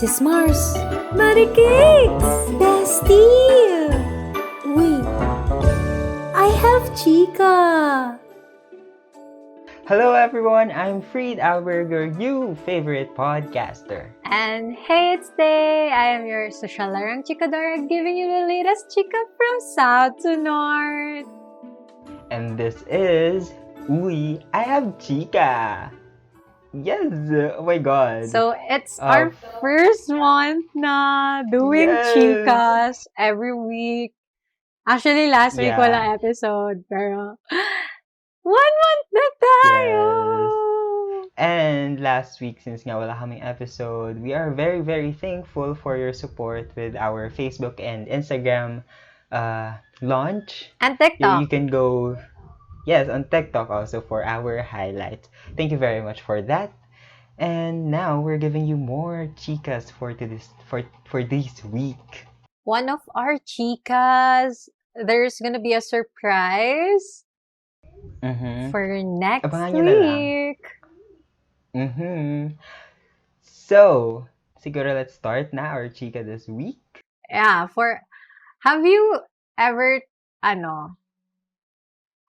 sismars, marecakes, bestie. Wait, I have Chika. Hello everyone, I'm Freed Albert, your favorite podcaster. And hey, it's Day! I am your social larang chikadora, giving you the latest chika from south to north. And this is I have Chika. Yes, oh my god. So it's our first month na doing Yes. chikas every week. Actually, last week Yeah. wala episode, pero 1 month na tayo! And last week, since nga wala kaming episode, we are very, very thankful for your support with our Facebook and Instagram launch. And TikTok. You can go, yes, on TikTok also for our highlights. Thank you very much for that. And now we're giving you more chikas for this week. One of our chikas, there's gonna be a surprise for next Abangan nyo na lang. week. So, siguro let's start na our chika this week. Yeah, have you ever,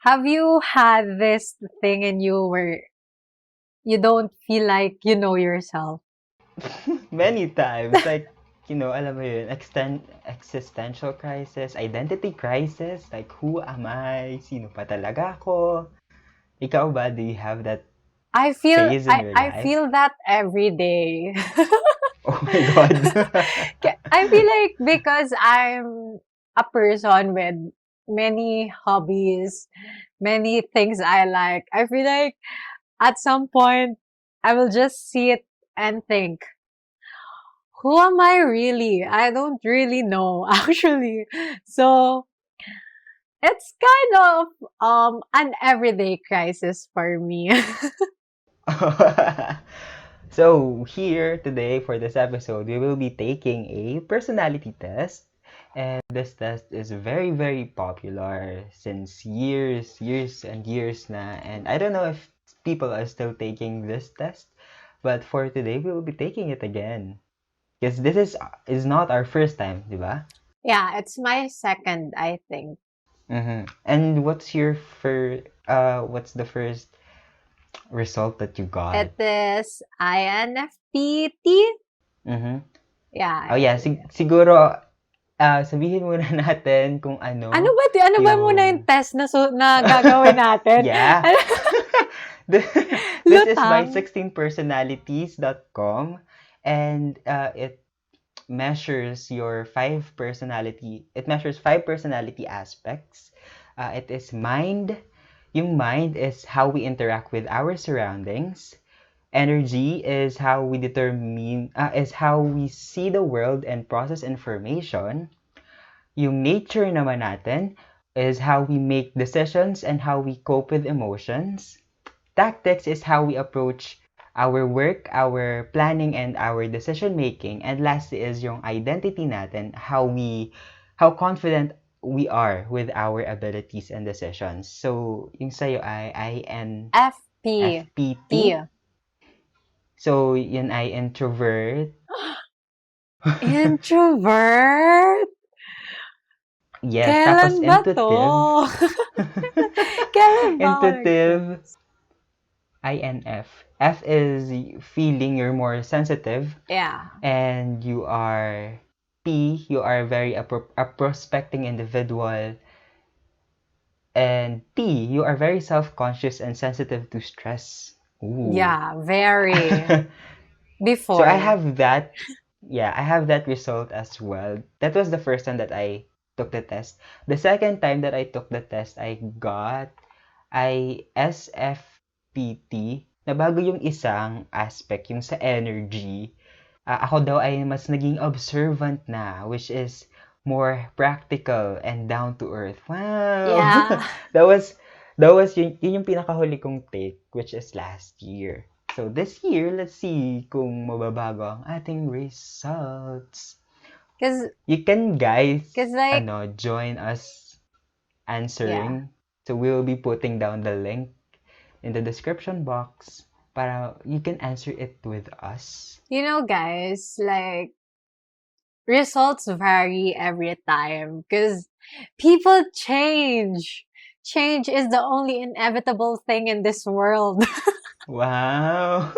have you had this thing in you where you don't feel like you know yourself? Many times, like, alam mo yun, existential crisis, identity crisis, like, who am I? Sino pa talaga ako? Ikaw ba, do you have that phase in your life? I feel that every day. Oh my God. I feel like because I'm a person with many hobbies, many things I like, I feel like at some point I will just see it and think, who am I really? I don't really know, actually. So it's kind of an everyday crisis for me. So, here today for this episode, we will be taking a personality test. And this test is very, very popular since years and years na. And I don't know if people are still taking this test, but for today, we will be taking it again. Because this is not our first time, di ba? Yeah, it's my second, I think. And what's the first result that you got? It is INFPT. Yeah. Oh yeah, siguro sabihin muna natin kung ano. Ano ba muna yung test na gagawin natin? Yeah. This is by 16personalities.com and it measures five personality aspects. It is mind. Yung mind is how we interact with our surroundings. Energy is how we is how we see the world and process information. Yung nature naman natin is how we make decisions and how we cope with emotions. Tactics is how we approach our work, our planning, and our decision making. And lastly is yung identity natin, how confident we are with our abilities and decisions. So, yung sa'yo ay INFPT. So, yun ay introvert. Introvert? Yes, Kailan tapos ba to? Kailan ba? Intuitive. INF. F is feeling you're more sensitive. Yeah. And you are P, you are very a prospecting individual. And T, you are very self-conscious and sensitive to stress. Ooh. Yeah, very. Before. So I have that. Yeah, I have that result as well. That was the first time that I took the test. The second time that I took the test, I got ISFPT. Nabago yung isang aspect, yung sa energy. Ako daw ay mas naging observant na, which is more practical and down to earth. Wow! Yeah. that was yun yung pinakahuli kong take, which is last year. So this year, let's see kung mababago ang ating results. You can, guys, join us answering. Yeah. So we will be putting down the link in the description box. para you can answer it with us. You know, guys, like, results vary every time because people change. Change is the only inevitable thing in this world. Wow.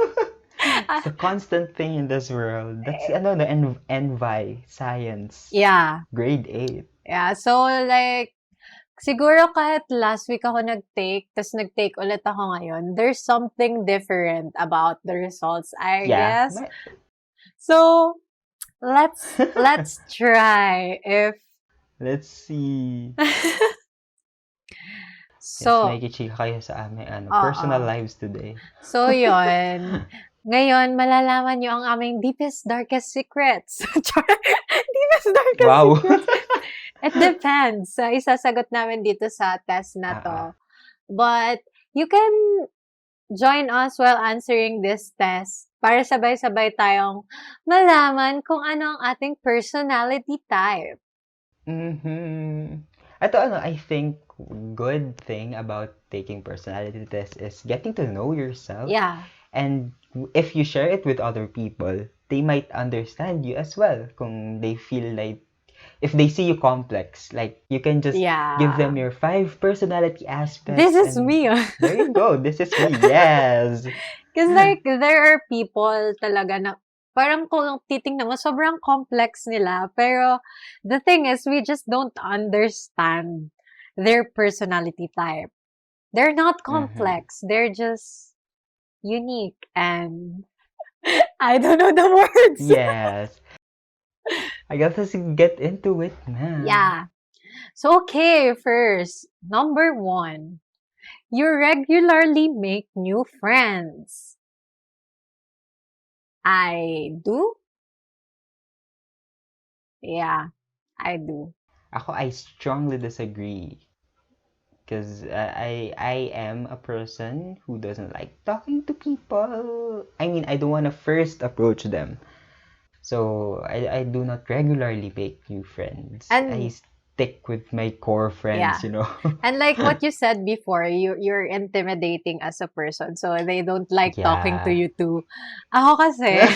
It's a constant thing in this world. That's the envy science. Yeah. Grade 8. Yeah. So, like, siguro kahit last week ako nag-take, tas nag-take ulit ako ngayon, there's something different about the results, I Yeah. guess. So, let's try if Let's see. Yes, so, may chika kayo sa aming personal lives today. so yon. Ngayon, malalaman nyo ang aming deepest, darkest secrets. Deepest, darkest Wow. secrets. It depends sa isasagot namin dito sa test na to. But, you can join us while answering this test para sabay-sabay tayong malaman kung ano ang ating personality type. Ito I think good thing about taking personality test is getting to know yourself. Yeah. And if you share it with other people, they might understand you as well. Kung they feel like, if they see you complex, like you can just give them your 5 personality aspects. This is me. There you go. This is me. Yes. Because like, there are people talaga na parang kung titingnan mo, sobrang complex nila. Pero the thing is, we just don't understand their personality type. They're not complex. They're just unique and I don't know the words. Yes. I guess let's get into it now. Yeah. So, okay, first, number 1. You regularly make new friends. I do. Yeah, I do. Ako, I strongly disagree. Because I am a person who doesn't like talking to people. I mean, I don't want to first approach them. So, I do not regularly make new friends. And I stick with my core friends, you know. And like what you said before, you're intimidating as a person. So, they don't like talking to you too. Ako kasi,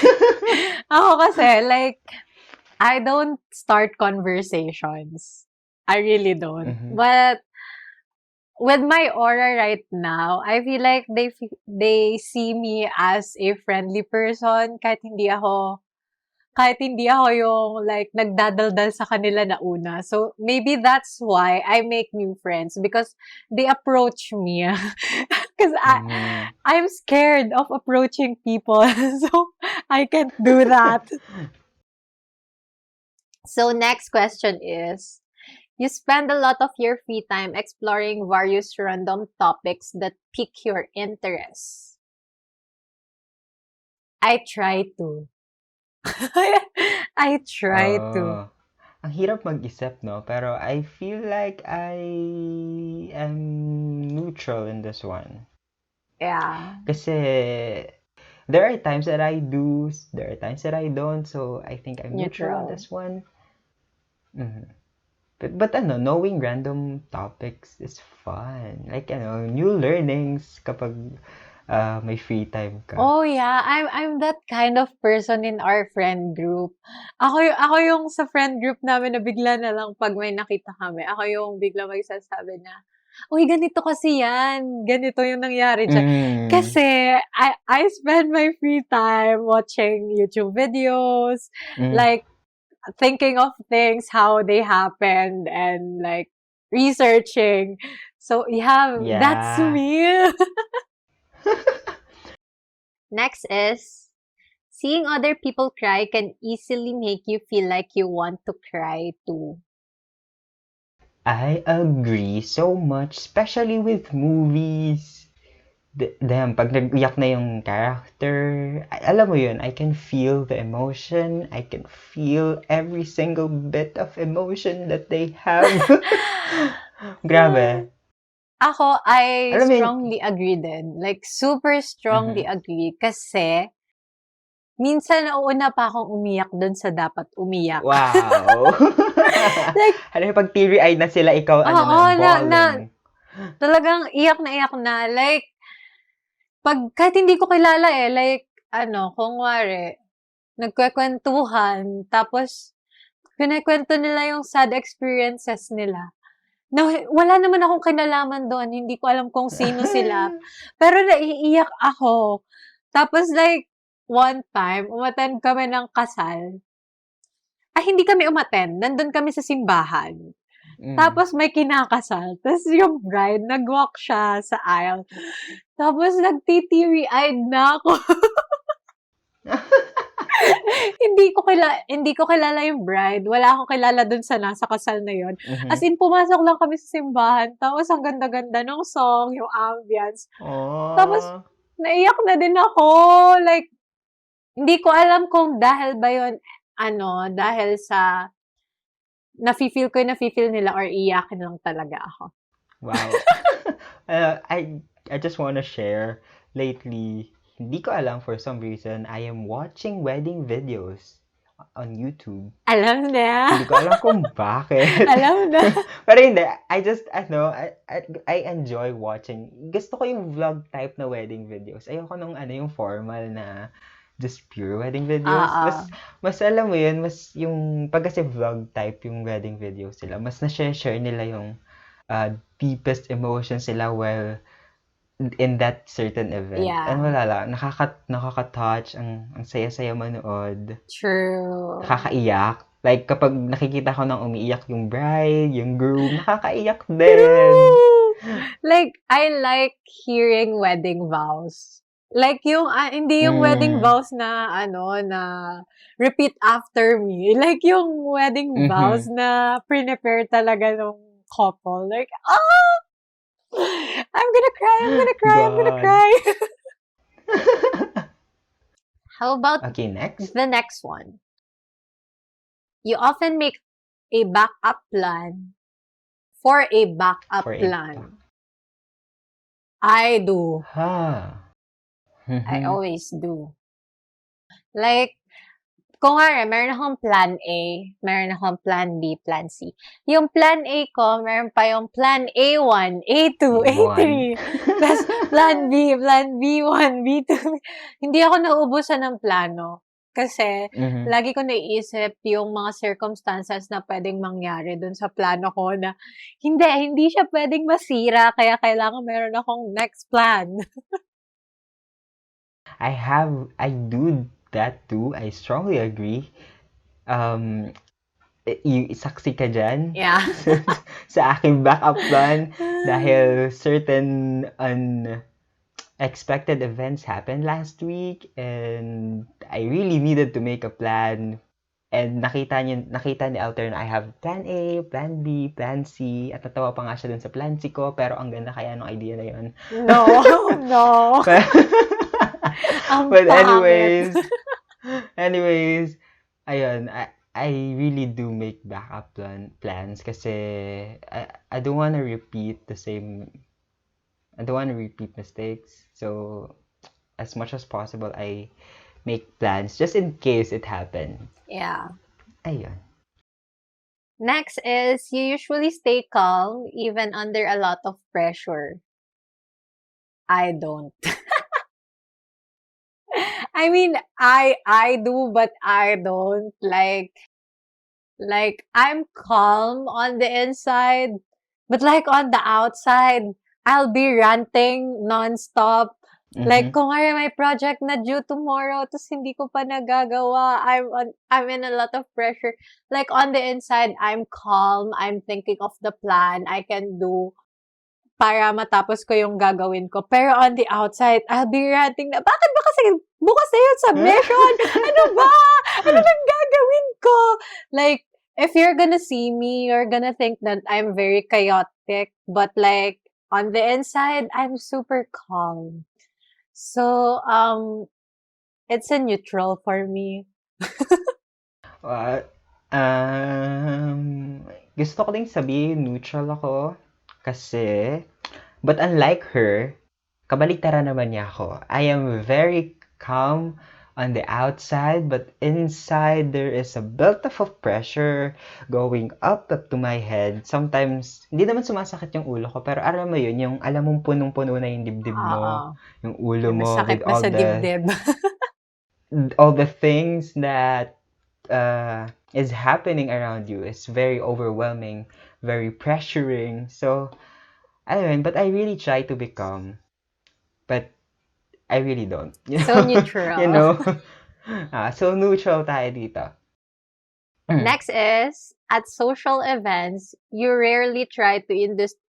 like, I don't start conversations. I really don't. But with my aura right now, I feel like they see me as a friendly person kahit hindi ako yung like nagdadaldal sa kanila na una. So maybe that's why I make new friends because they approach me. Because I'm scared of approaching people. So I can't do that. So next question is, you spend a lot of your free time exploring various random topics that pique your interest. I try to. I try to. Ang hirap mag-isip, no? Pero I feel like I am neutral in this one. Yeah. Kasi there are times that I do, there are times that I don't. So I think I'm neutral on this one. But knowing random topics is fun. Like, new learnings kapag may free time ka. Oh yeah, I'm that kind of person in our friend group. Ako yung sa friend group namin na bigla na lang pag may nakita kami, ako yung bigla magsasabi na, uy, ganito kasi yan. Ganito yung nangyari dyan. Kasi I spend my free time watching YouTube videos, like thinking of things, how they happened, and like researching. So yeah. That's me. Next is, seeing other people cry can easily make you feel like you want to cry too. I agree so much, especially with movies. Damn, pag nag-iyak na yung character, alam mo yun, I can feel the emotion. I can feel every single bit of emotion that they have. Grabe. Ako, I strongly agree din. Like, super strongly agree. Kasi, minsan nauuna pa akong umiyak dun sa dapat umiyak. Wow! Like, ano yung pag teary-eyed na sila, ikaw, bawling. Talagang iyak na. Like, kahit hindi ko kilala like, kung wari, nagkwekwentuhan, tapos, kinikwento nila yung sad experiences nila. Na wala naman akong kinalaman doon, hindi ko alam kung sino sila, pero naiiyak ako. Tapos like, one time, umattend kami ng kasal. Hindi kami umattend, nandun kami sa simbahan. Tapos may kinakasal, tapos yung bride, nag-walk siya sa aisle. Tapos nagtiteary-eyed na ako. Hindi ko kilala yung bride. Wala akong kilala dun sa nasa kasal na yon. As in, pumasok lang kami sa simbahan. Tapos, ang ganda-ganda ng song, yung ambience. Tapos, Oh. naiyak na din ako. Like, hindi ko alam kung dahil ba yun, dahil sa nafe-feel nila or iyakin lang talaga ako. Wow. I just wanna share, lately, hindi ko alam, for some reason, I am watching wedding videos on YouTube. Alam na. Hindi ko alam kung bakit. Alam na. Pero hindi, I enjoy watching. Gusto ko yung vlog type na wedding videos. Ayoko nung yung formal na just pure wedding videos. Mas alam mo yun, mas yung, pag kasi vlog type yung wedding videos sila, mas na-share nila yung deepest emotions sila while in that certain event. Yeah. And wala lang, nakaka-touch, ang saya-saya manood. True. Nakakaiyak. Like, kapag nakikita ko nang umiiyak yung bride, yung groom, nakakaiyak din. Like, I like hearing wedding vows. Like, hindi yung wedding vows na, na repeat after me. Like, yung wedding vows na prepare talaga ng couple. Like, I'm gonna cry. How about Okay, next. the next one? You often make a backup plan for a backup plan. I do. I always do. Like, kung nga meron akong plan A, meron akong plan B, plan C. Yung plan A ko, meron pa yung plan A1, A2, A3. Tapos plan B1, B2. Hindi ako nauubusan ng plano. Kasi, lagi ko naiisip yung mga circumstances na pwedeng mangyari dun sa plano ko na hindi siya pwedeng masira, kaya kailangan meron akong next plan. I do that too. I strongly agree. Saksi ka dyan. Yeah. Sa aking backup plan dahil certain unexpected events happened last week and I really needed to make a plan. And nakita ni Alter na I have plan A, plan B, plan C, at natawa pa nga siya dun sa plan C ko, pero ang ganda kaya ng idea na yun. No. But anyways, ayun, I really do make backup plans kasi I don't want to repeat mistakes. So, as much as possible, I make plans just in case it happens. Yeah. Ayun. Next is, you usually stay calm even under a lot of pressure. I don't. I mean, I do, but I don't. Like, I'm calm on the inside, but like on the outside, I'll be ranting nonstop. Like, kung may project na due tomorrow, tapos hindi ko pa nagagawa, I'm in a lot of pressure. Like, on the inside, I'm calm, I'm thinking of the plan I can do para matapos ko yung gagawin ko. Pero on the outside, I'll be ranting na, bakit ba kasi bukas na yung submission? Ano ba? Ano nang gagawin ko? Like, if you're gonna see me, you're gonna think that I'm very chaotic, but like, on the inside, I'm super calm. So, it's a neutral for me. Gusto ko ding sabihin neutral ako kasi, but unlike her, kabaliktaran naman niya ako. I am very calm on the outside, but inside there is a built-up of pressure going up to my head. Sometimes, hindi naman sumasakit yung ulo ko, pero alam mo yun, yung alam mong punong-puno na yung dibdib mo, Oo. yung ulo Yung mo masakit with na sa dibdib. all the things that is happening around you is very overwhelming, very pressuring. So, ayun, but I really try to become, but I really don't. So neutral. You know? So neutral tayo dito. Next is, at social events, you rarely try to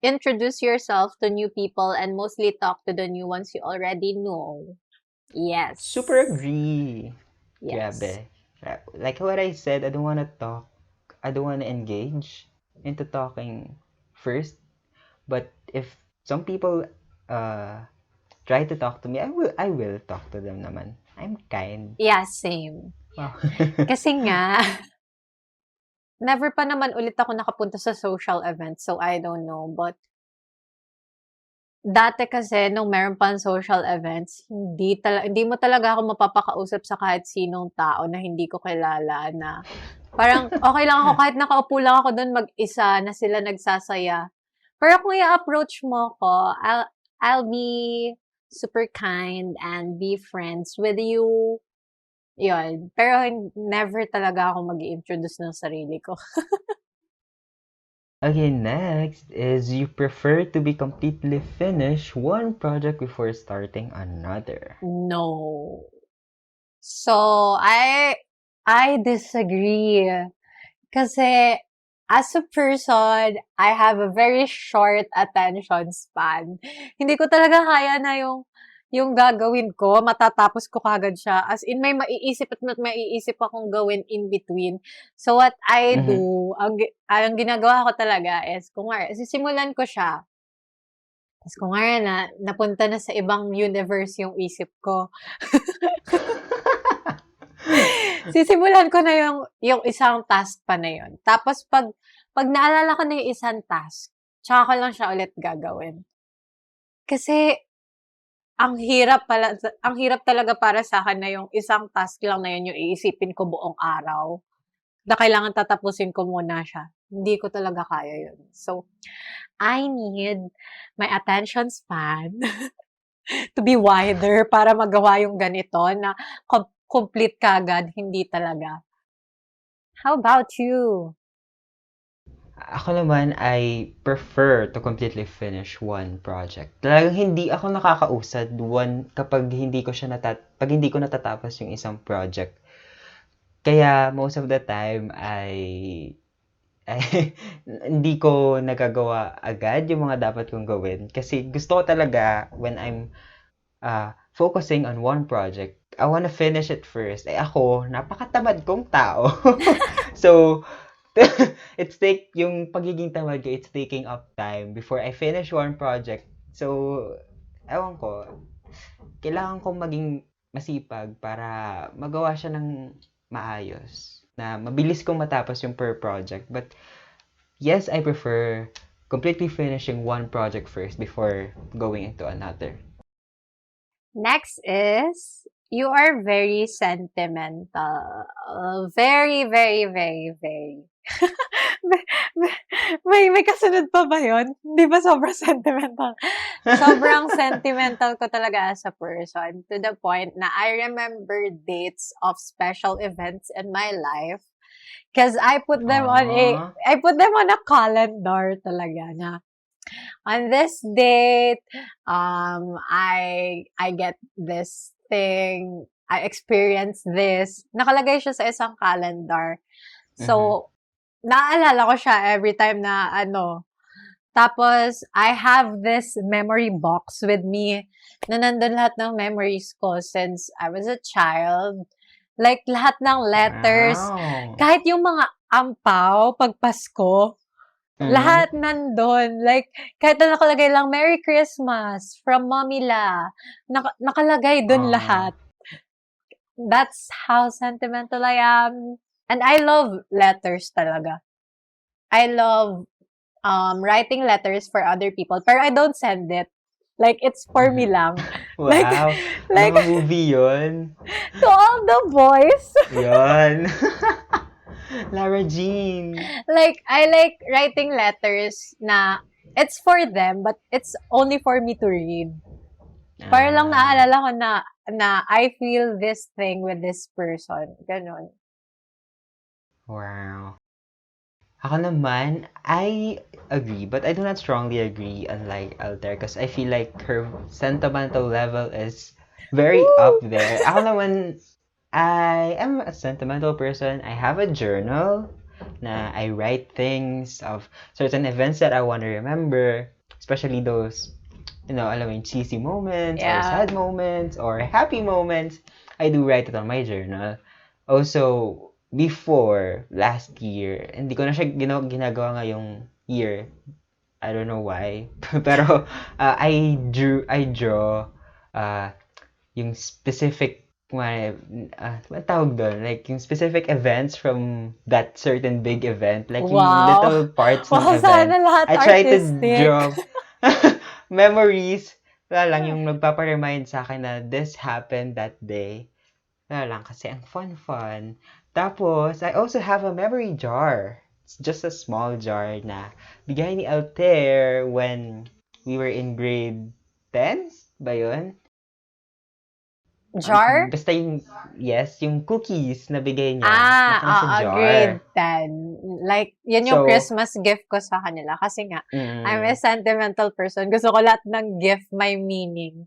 introduce yourself to new people and mostly talk to the new ones you already know. Yes. Super agree. Yes. Grabe. Like what I said, I don't want to talk. I don't want to engage into talking first. But if some people try to talk to me, I will talk to them naman. I'm kind. Yeah, same. Wow. Kasi nga, never pa naman ulit ako nakapunta sa social events, so I don't know. But, dati kasi, nung meron pang social events, hindi mo talaga ako mapapakausap sa kahit sinong tao na hindi ko kilala na parang okay lang ako kahit nakaupo lang ako doon mag-isa na sila nagsasaya. Pero kung i-approach mo ko, I'll be super kind and be friends with you. Yun. Pero never talaga ako mag-i-introduce ng sarili ko. Okay, next is you prefer to be completely finished one project before starting another. No. So, I disagree. Kasi, as a person, I have a very short attention span. Hindi ko talaga kaya na yung gagawin ko, matatapos ko kagad siya. As in, may maiisip at maiisip akong gawin in between. So, what I Mhm. do, ang ginagawa ko talaga is, kung sisimulan ko siya, tapos kung napunta na sa ibang universe yung isip ko, sisimulan ko na yung isang task pa na yun. Tapos pag naalala ko na yung isang task, tsaka ko lang siya ulit gagawin. Kasi ang hirap talaga para sa akin na yung isang task lang na yun yung iisipin ko buong araw. Na kailangan tatapusin ko muna siya. Hindi ko talaga kaya yun. So, I need my attention span to be wider para magawa yung ganito na complete kagad, hindi talaga. How about you? Ako naman, I prefer to completely finish one project. Talagang hindi ako nakakausad kapag pag hindi ko natatapos yung isang project. Kaya most of the time ay hindi ko nagagawa agad yung mga dapat kong gawin kasi gusto ko talaga when I'm focusing on one project, I wanna finish it first. Ako, napakatamad kong tao. So, yung pagiging tamad ko, it's taking up time before I finish one project. So, ewan ko, kailangan kong maging masipag para magawa siya ng maayos. Na mabilis kong matapos yung per project. But, yes, I prefer completely finishing one project first before going into another. Next is, you are very sentimental. Very, very, very, very. may kasunod pa ba yun? Di ba sobrang sentimental? Sobrang sentimental ko talaga as a person to the point na I remember dates of special events in my life because I put them on a calendar talaga na on this date, I get this thing, I experience this. Nakalagay siya sa isang calendar. So, naalala ko siya every time na tapos, I have this memory box with me na nandun lahat ng memories ko since I was a child. Like, lahat ng letters, Wow. kahit yung mga ampaw, pag Pasko, lahat nandun. Like, kahit na nakalagay lang, Merry Christmas from Mommy La. Nakalagay dun lahat. That's how sentimental I am. And I love letters talaga. I love writing letters for other people. Pero I don't send it. Like, it's for me lang. Like, Wow. like, Mga movie yun. to all the boys. Yun. Lara Jean. Like, I like writing letters na it's for them, but it's only for me to read. Para lang Ah, naalala ko na I feel this thing with this person. Ganon. wow. Ako naman, I agree, but I do not strongly agree, unlike Alter, because I feel like her sentimental level is very up Woo! there. Ako naman, I am a sentimental person. I have a journal na I write things of certain events that I want to remember, especially those, alam mo yung cheesy moments or Yeah. sad moments or happy moments. I do write it on my journal. Also, before last year, hindi ko na siya ginagawa ngayong year. I don't know why. Pero I draw yung specific what tawag doon? Like, yung specific events from that certain big event. Like, yung Wow. little parts ng Wow, event. sana lahat I try to artistic. draw memories. Wala lang, yung nagpaparemind sa akin na this happened that day. Wala lang, kasi ang fun-fun. Tapos, I also have a memory jar. It's just a small jar na bigay ni Altair when we were in grade 10 ba yun? Jar? Basta yung cookies na bigay niya. Nasa jar. Grade 10. Like, yun yung So, Christmas gift ko sa kanila. Kasi nga, I'm a mm, sentimental person. Gusto ko lahat ng gift may meaning.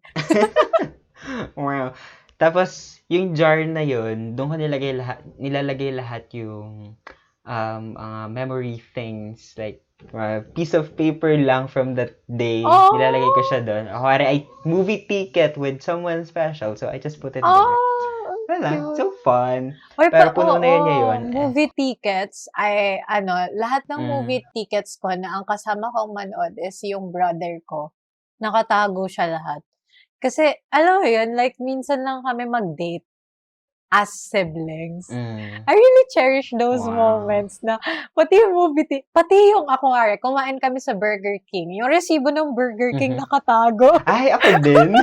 wow. Tapos, yung jar na yun, doon ko nilalagay lahat yung memory things, like piece of paper lang from that day. Oh! Nilalagay ko siya doon. I movie ticket with someone special, so I just put it there. Oh, Wala, cute. so fun. Oy, Pero puno na yun ngayon. movie tickets, lahat ng Mm. movie tickets ko na ang kasama kong manood is yung brother ko. Nakatago siya lahat. Kasi, alam mo yun, like, minsan lang kami mag-date as siblings. I really cherish those Wow. moments na, pati yung pati yung ako nga, kumain kami sa Burger King. Yung resibo ng Burger King nakatago. Ay, ako din.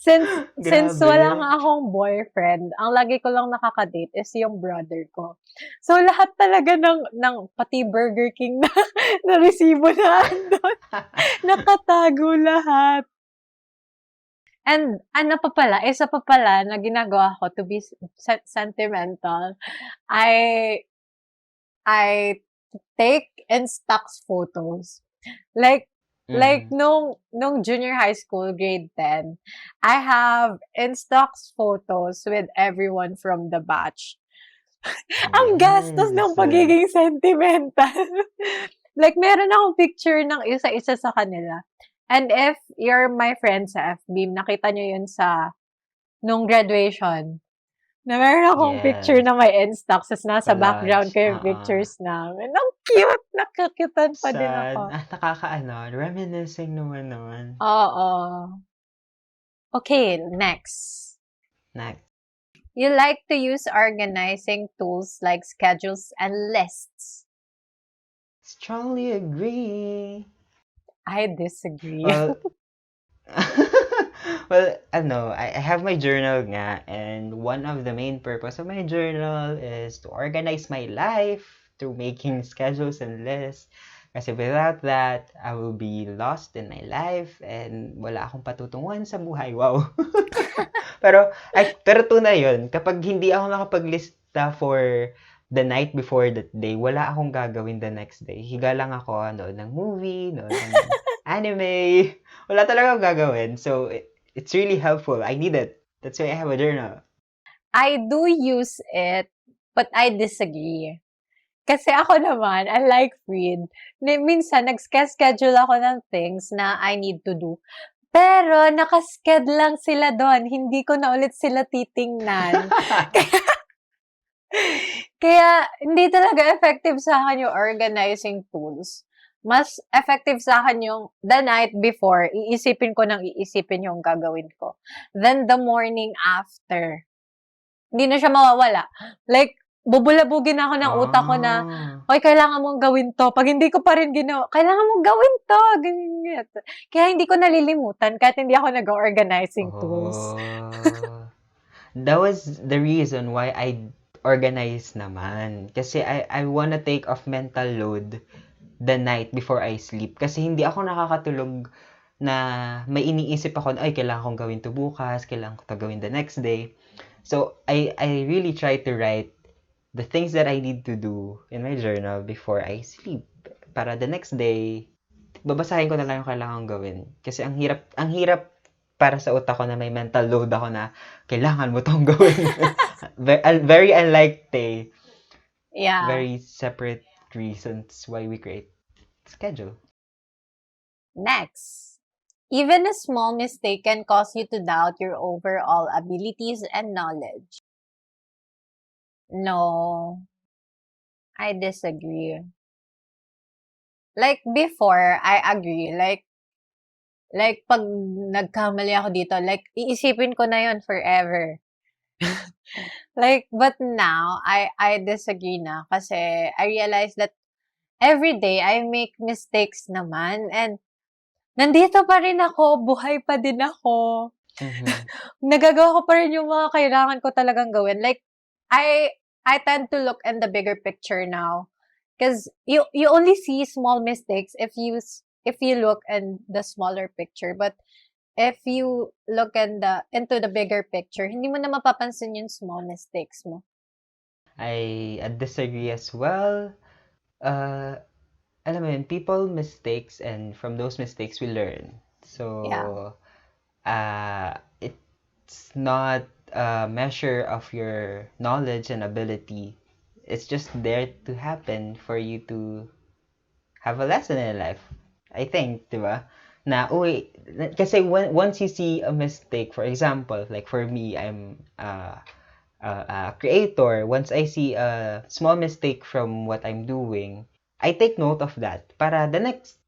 Since Grabe. wala nga akong boyfriend, ang lagi ko lang nakaka-date is yung brother ko. So, lahat talaga ng pati Burger King na resibo na andun, nakatago lahat. And isa pa pala na ginagawa ko to be sentimental, I take Instax photos. Like nung junior high school, grade 10, I have Instax photos with everyone from the batch. Ang gastos ng pagiging sentimental. Like, meron akong picture ng isa-isa sa kanila. And if you're my friend sa FB, nakita nyo yun nung graduation, na meron akong picture na may Instax, tas nasa background ko yung pictures namin. Ang cute! Nakakitan pa din ako. Reminiscing naman naman. Oo. Okay, next. Next. You like to use organizing tools like schedules and lists. Strongly agree. I disagree. Well, I have my journal nga, and one of the main purpose of my journal is to organize my life through making schedules and lists. Kasi without that, I will be lost in my life and wala akong patutunguhan sa buhay. Wow. pero tunay yun. Kapag hindi ako nakapaglista for the night before that day, wala akong gagawin the next day. Higa lang ako, nood ng movie, nood ng anime. Wala talaga akong gagawin. So, it's really helpful. I need it. That's why I have a journal. I do use it, but I disagree. Kasi ako naman, unlike Fried, minsan nag-schedule ako ng things na I need to do. Pero, nakasked lang sila doon. Hindi ko na ulit sila titingnan. Kaya, hindi talaga effective sa akin yung organizing tools. Mas effective sa akin yung the night before, iisipin yung gagawin ko. Then, the morning after, hindi na siya mawawala. Like, bubulabugin ako ng utak ko na, Ah. "Hoy, kailangan mong gawin 'to." 'Pag hindi ko pa rin ginawa, "Kailangan mong gawin 'to." Ganyan. Kaya hindi ko nalilimutan kahit hindi ako nag-o-organizing tools. Oh. That was the reason why I organize naman. Kasi I wanna take off mental load the night before I sleep. Kasi hindi ako nakakatulog na may iniisip ako na, ay, kailangan kong gawin to bukas, kailangan ko to gawin the next day. So, I really try to write the things that I need to do in my journal before I sleep. Para the next day, babasahin ko na lang yung kailangan kong gawin. Kasi ang hirap para sa utak ko na may mental load ako na kailangan mo tong gawin. Very unlike Tay. Yeah. Very separate reasons why we create schedule. Next. Even a small mistake can cause you to doubt your overall abilities and knowledge. No, I disagree. Like before, I agree. Like pag nagkamali ako dito, like iisipin ko na yon forever. Like, but now, I disagree na kasi I realize that every day I make mistakes naman and nandito pa rin ako, buhay pa din ako. Mhm. Nagagawa ko pa rin yung mga kailangan ko talagang gawin. Like, I tend to look in the bigger picture now. Because you only see small mistakes if you look in the smaller picture. But if you look into the bigger picture, hindi mo na mapapansin yung small mistakes mo. I disagree as well. Alam mo yun, people mistakes and from those mistakes we learn. So, it's not a measure of your knowledge and ability. It's just there to happen for you to have a lesson in life. I think, di ba? Na, kasi once you see a mistake, for example, like for me, I'm a creator. Once I see a small mistake from what I'm doing, I take note of that. Para the next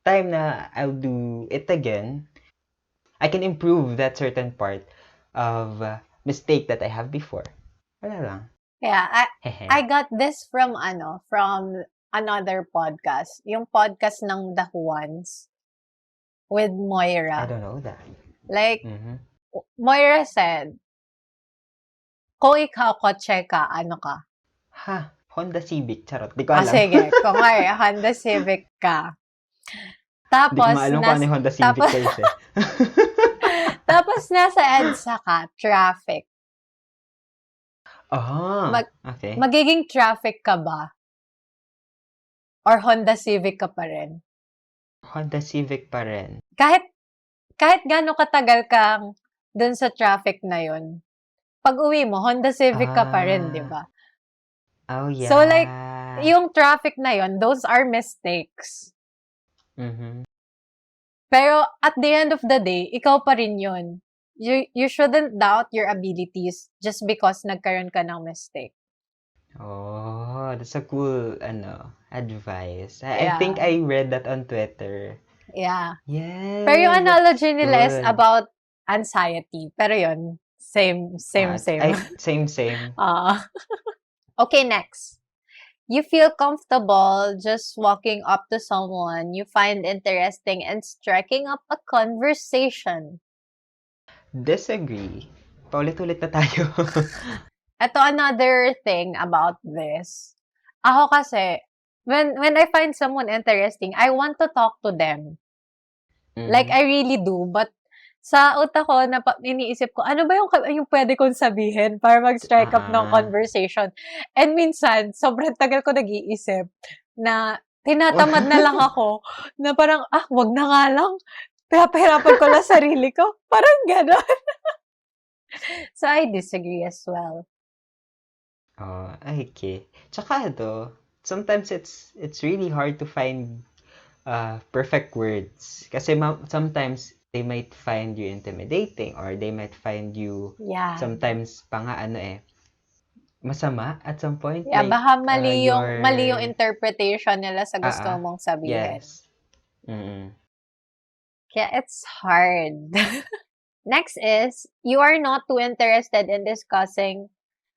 time na I'll do it again, I can improve that certain part of mistake that I have before. Wala lang. Yeah, Hehe. I got this from another podcast. Yung podcast ng The Juans with I Moira. don't know that. Like, Mhm. Moira said, kung ikaw kotse ka, ano ka? Ha, Honda Civic. Charot. Di ko alam. Sige. Kung ay Honda Civic ka. Di ko Tapos, maalam kung ano yung Honda Civic guys eh. tapos nasa EDSA ka, traffic. Okay. Magiging traffic ka ba? Or Honda Civic ka pa rin? Honda Civic pa rin. Kahit gaano katagal kang dun sa traffic na yun, pag uwi mo, Honda Civic ka pa rin, di ba? Oh, yeah. So, like, yung traffic na yun, those are mistakes. Mhm. Pero at the end of the day, ikaw pa rin yun. You shouldn't doubt your abilities just because nagkaroon ka ng mistake. Oh, that's a cool advice. I think I read that on Twitter. Yeah. Yes. Pero yung analogy nila is good. about anxiety. Pero yun, same. Same. Okay, next. You feel comfortable just walking up to someone you find interesting and striking up a conversation. Disagree. Paulit-ulit na tayo. Ito, another thing about this. Ako kasi, when I find someone interesting, I want to talk to them. Like, I really do. But, sa utak ko, iniisip ko, ano ba yung pwede kong sabihin para mag-strike up ng conversation? And minsan, sobrang tagal ko nag-iisip na tinatamad na lang ako na parang, wag na nga lang. Pinapahirapan ko lang sarili ko. Parang gano'n. So, I disagree as well. Oh, okay. Tsaka sometimes it's really hard to find perfect words. Kasi sometimes they might find you intimidating or they might find you sometimes pa nga masama at some point. Yeah, like, baka mali yung interpretation nila sa gusto mong sabihin. Yes. Mm-mm. Kaya it's hard. Next is, you are not too interested in discussing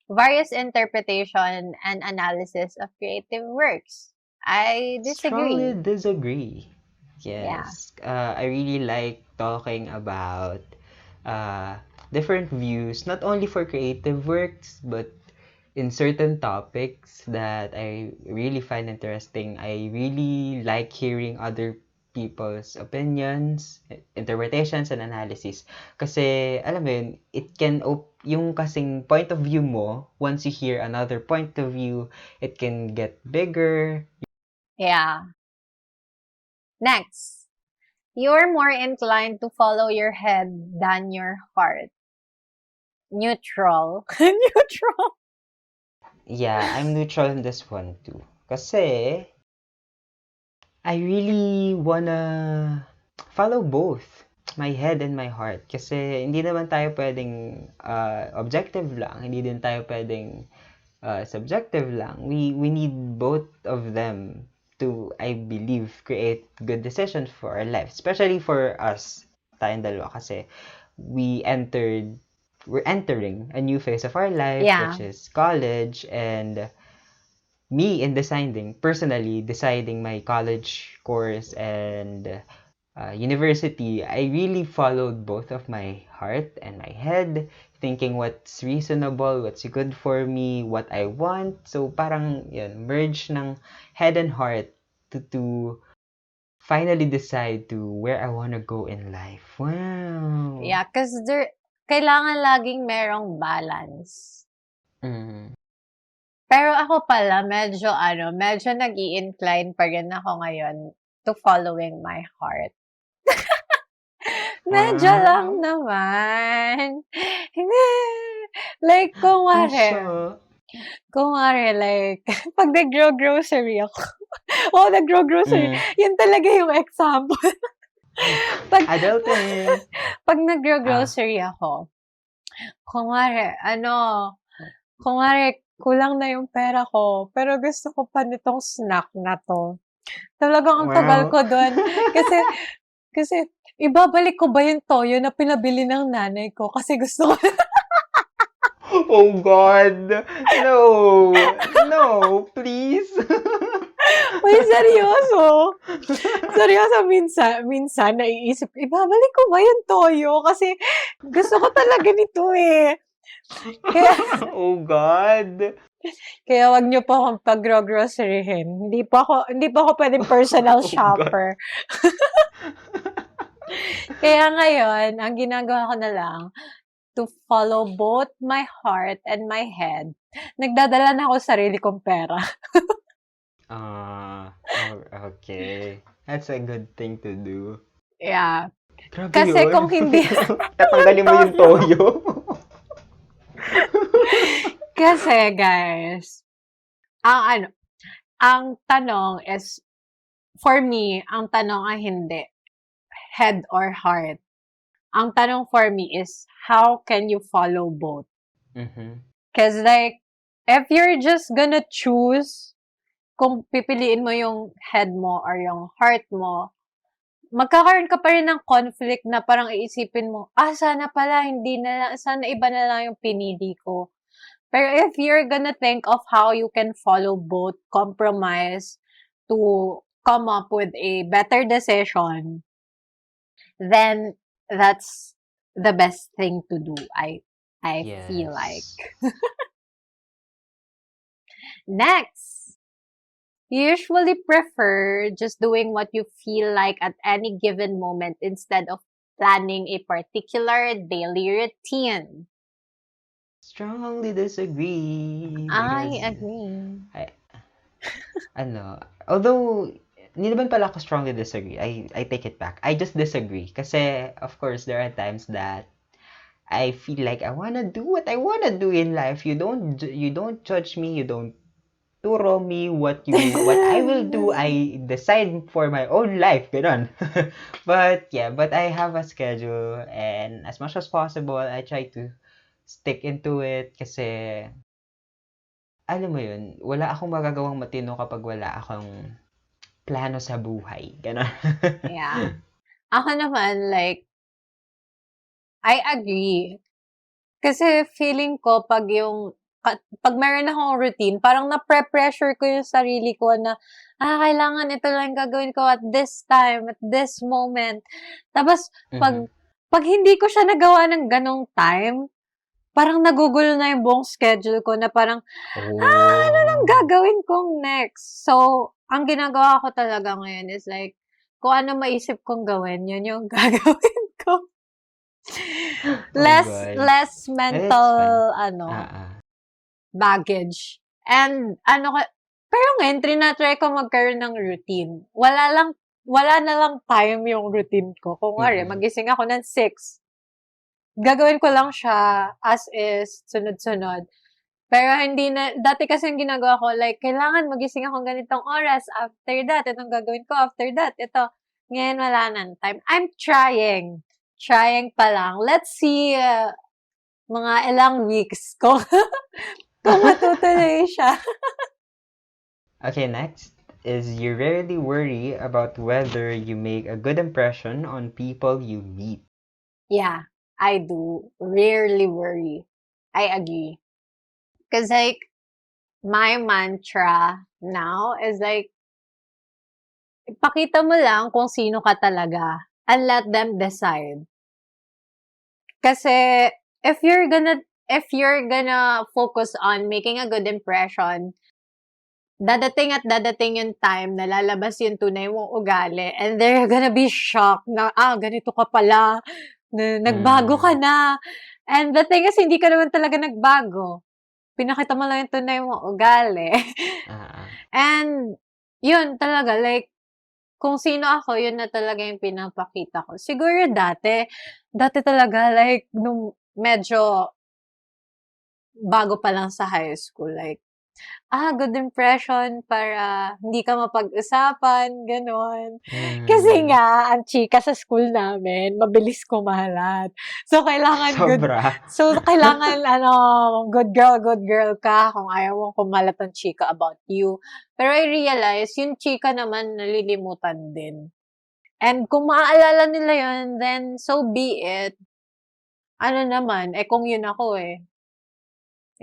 various interpretation and analysis of creative works. I Strongly disagree. disagree. Yeah. Yes. I really like talking about uh, different views, not only for creative works, but in certain topics that I really find interesting. I really like hearing other people's opinions, interpretations, and analysis. Kasi, alam mo yun, it can, yung kasing point of view mo, once you hear another point of view, it can get bigger. Yeah. Next. You're more inclined to follow your head than your heart. Neutral. Neutral. Yeah, I'm neutral in this one too. Kasi, I really wanna follow both my head and my heart. Kasi hindi naman tayo pwedeng objective lang. Hindi din tayo pwedeng subjective lang. We need both of them to, I believe, create good decisions for our life. Especially for us, tayong dalawa. Kasi we're entering a new phase of our life, Yeah. which is college, and me in personally deciding my college course and university, I really followed both of my heart and my head, thinking what's reasonable, what's good for me, what I want. So parang yun, merge ng head and heart to finally decide to where I want to go in life. Wow. Yeah, because kailangan laging merong balance. Mm. Pero ako pala, medyo nag-i-incline pa rin ako ngayon to following my heart. Medyo lang Wow. naman. Hindi. Like, Asya. like, pag nag-grocery ako, nag-grocery, Mm. yun talaga yung example. Pag, Adulting. pag Ah. nag-grocery ako, kunwari, kulang na yung pera ko, pero gusto ko pa nitong snack na to. Talagang ang tagal Wow. ko doon. Kasi, ibabalik ko ba yung toyo na pinabili ng nanay ko? Kasi gusto ko. Oh God. No. No, please. Uy, seryoso. Seryoso, minsan naiisip, ibabalik ko ba yung toyo? Kasi gusto ko talaga nito eh. Kaya, Oh God. kaya wag niyo po akong pag-groceryhin. Hindi pa ako pwedeng personal Oh God. shopper. Kaya ngayon, ang ginagawa ko na lang, to follow both my heart and my head, nagdadala na ako sa sarili kong pera. Okay. That's a good thing to do. Yeah. Grabe Kasi yun. kung hindi, Tatanggalin mo yung toyo. kasi guys, ang tanong is, for me, ang tanong ay hindi head or heart. Ang tanong for me is, how can you follow both? Mhm. Because like, if you're just gonna choose kung pipiliin mo yung head mo or yung heart mo, magkakaroon ka pa rin ng conflict na parang iisipin mo, sana iba na lang yung pinili ko. Pero if you're gonna think of how you can follow both, compromise to come up with a better decision, then that's the best thing to do. I feel like. Yes. Next, you usually prefer just doing what you feel like at any given moment instead of planning a particular daily routine. Strongly disagree. I Because, agree. although, hindi naman pala ako strongly disagree. I take it back. I just disagree. Kasi, of course, there are times that I feel like I wanna do what I wanna do in life. You don't judge me. You don't turo me what I will do. I decide for my own life. Ganon. But I have a schedule, and as much as possible, I try to stick into it kasi alam mo yun, wala akong magagawang matino kapag wala akong plano sa buhay. Ganon. Yeah. Ako naman, like, I agree. Kasi feeling ko pag yung pag meron akong routine, parang na-pressure ko yung sarili ko na, kailangan ito lang gagawin ko at this time, at this moment. Tapos, Mhm. pag hindi ko siya nagawa ng ganong time, parang nagugulo na yung buong schedule ko na parang, ano nang Oh. gagawin kong next? So, ang ginagawa ko talaga ngayon is like, kung ano maisip kong gawin, yun yung gagawin ko. Oh Less, God. less It's fine. mental, Ah. baggage. And, pero ngayon, trinatry ko magkaroon ng routine. Wala na lang time yung routine ko. Kung wari, Mm. magising ako ng 6, gagawin ko lang siya as is, sunod-sunod. Pero hindi na, dati kasi yung ginagawa ko, like, kailangan magising ako ganitong oras. After that, itong gagawin ko. After that, ito. Ngayon, wala nang time. I'm trying. Trying pa lang. Let's see, mga ilang weeks kung matutuloy siya. Okay, next is you rarely worry about whether you make a good impression on people you meet. Yeah, I do. Rarely worry. I agree. Because, like, my mantra now is like, ipakita mo lang kung sino ka talaga and let them decide. Kasi, if you're gonna focus on making a good impression, dadating at dadating yung time na lalabas yung tunay mong ugali and they're gonna be shocked na, ganito ka pala, na nagbago ka Mm. na. And the thing is, hindi ka naman talaga nagbago. Pinakita mo lang yung tunay mong ugali. Ah. And, yun talaga, like, kung sino ako, yun na talaga yung pinapakita ko. Siguro dati talaga, like, nung medyo bago pa lang sa high school, like, good impression para hindi ka mapag-usapan, gano'n. Kasi Mm. nga, ang chika sa school namin, mabilis kumalat. So, Sobra. good girl ka kung ayaw mong kumalat ang chika about you. Pero I realize, yung chika naman nalilimutan din. And kung maaalala nila yun, then so be it. Ano naman, kung yun ako eh.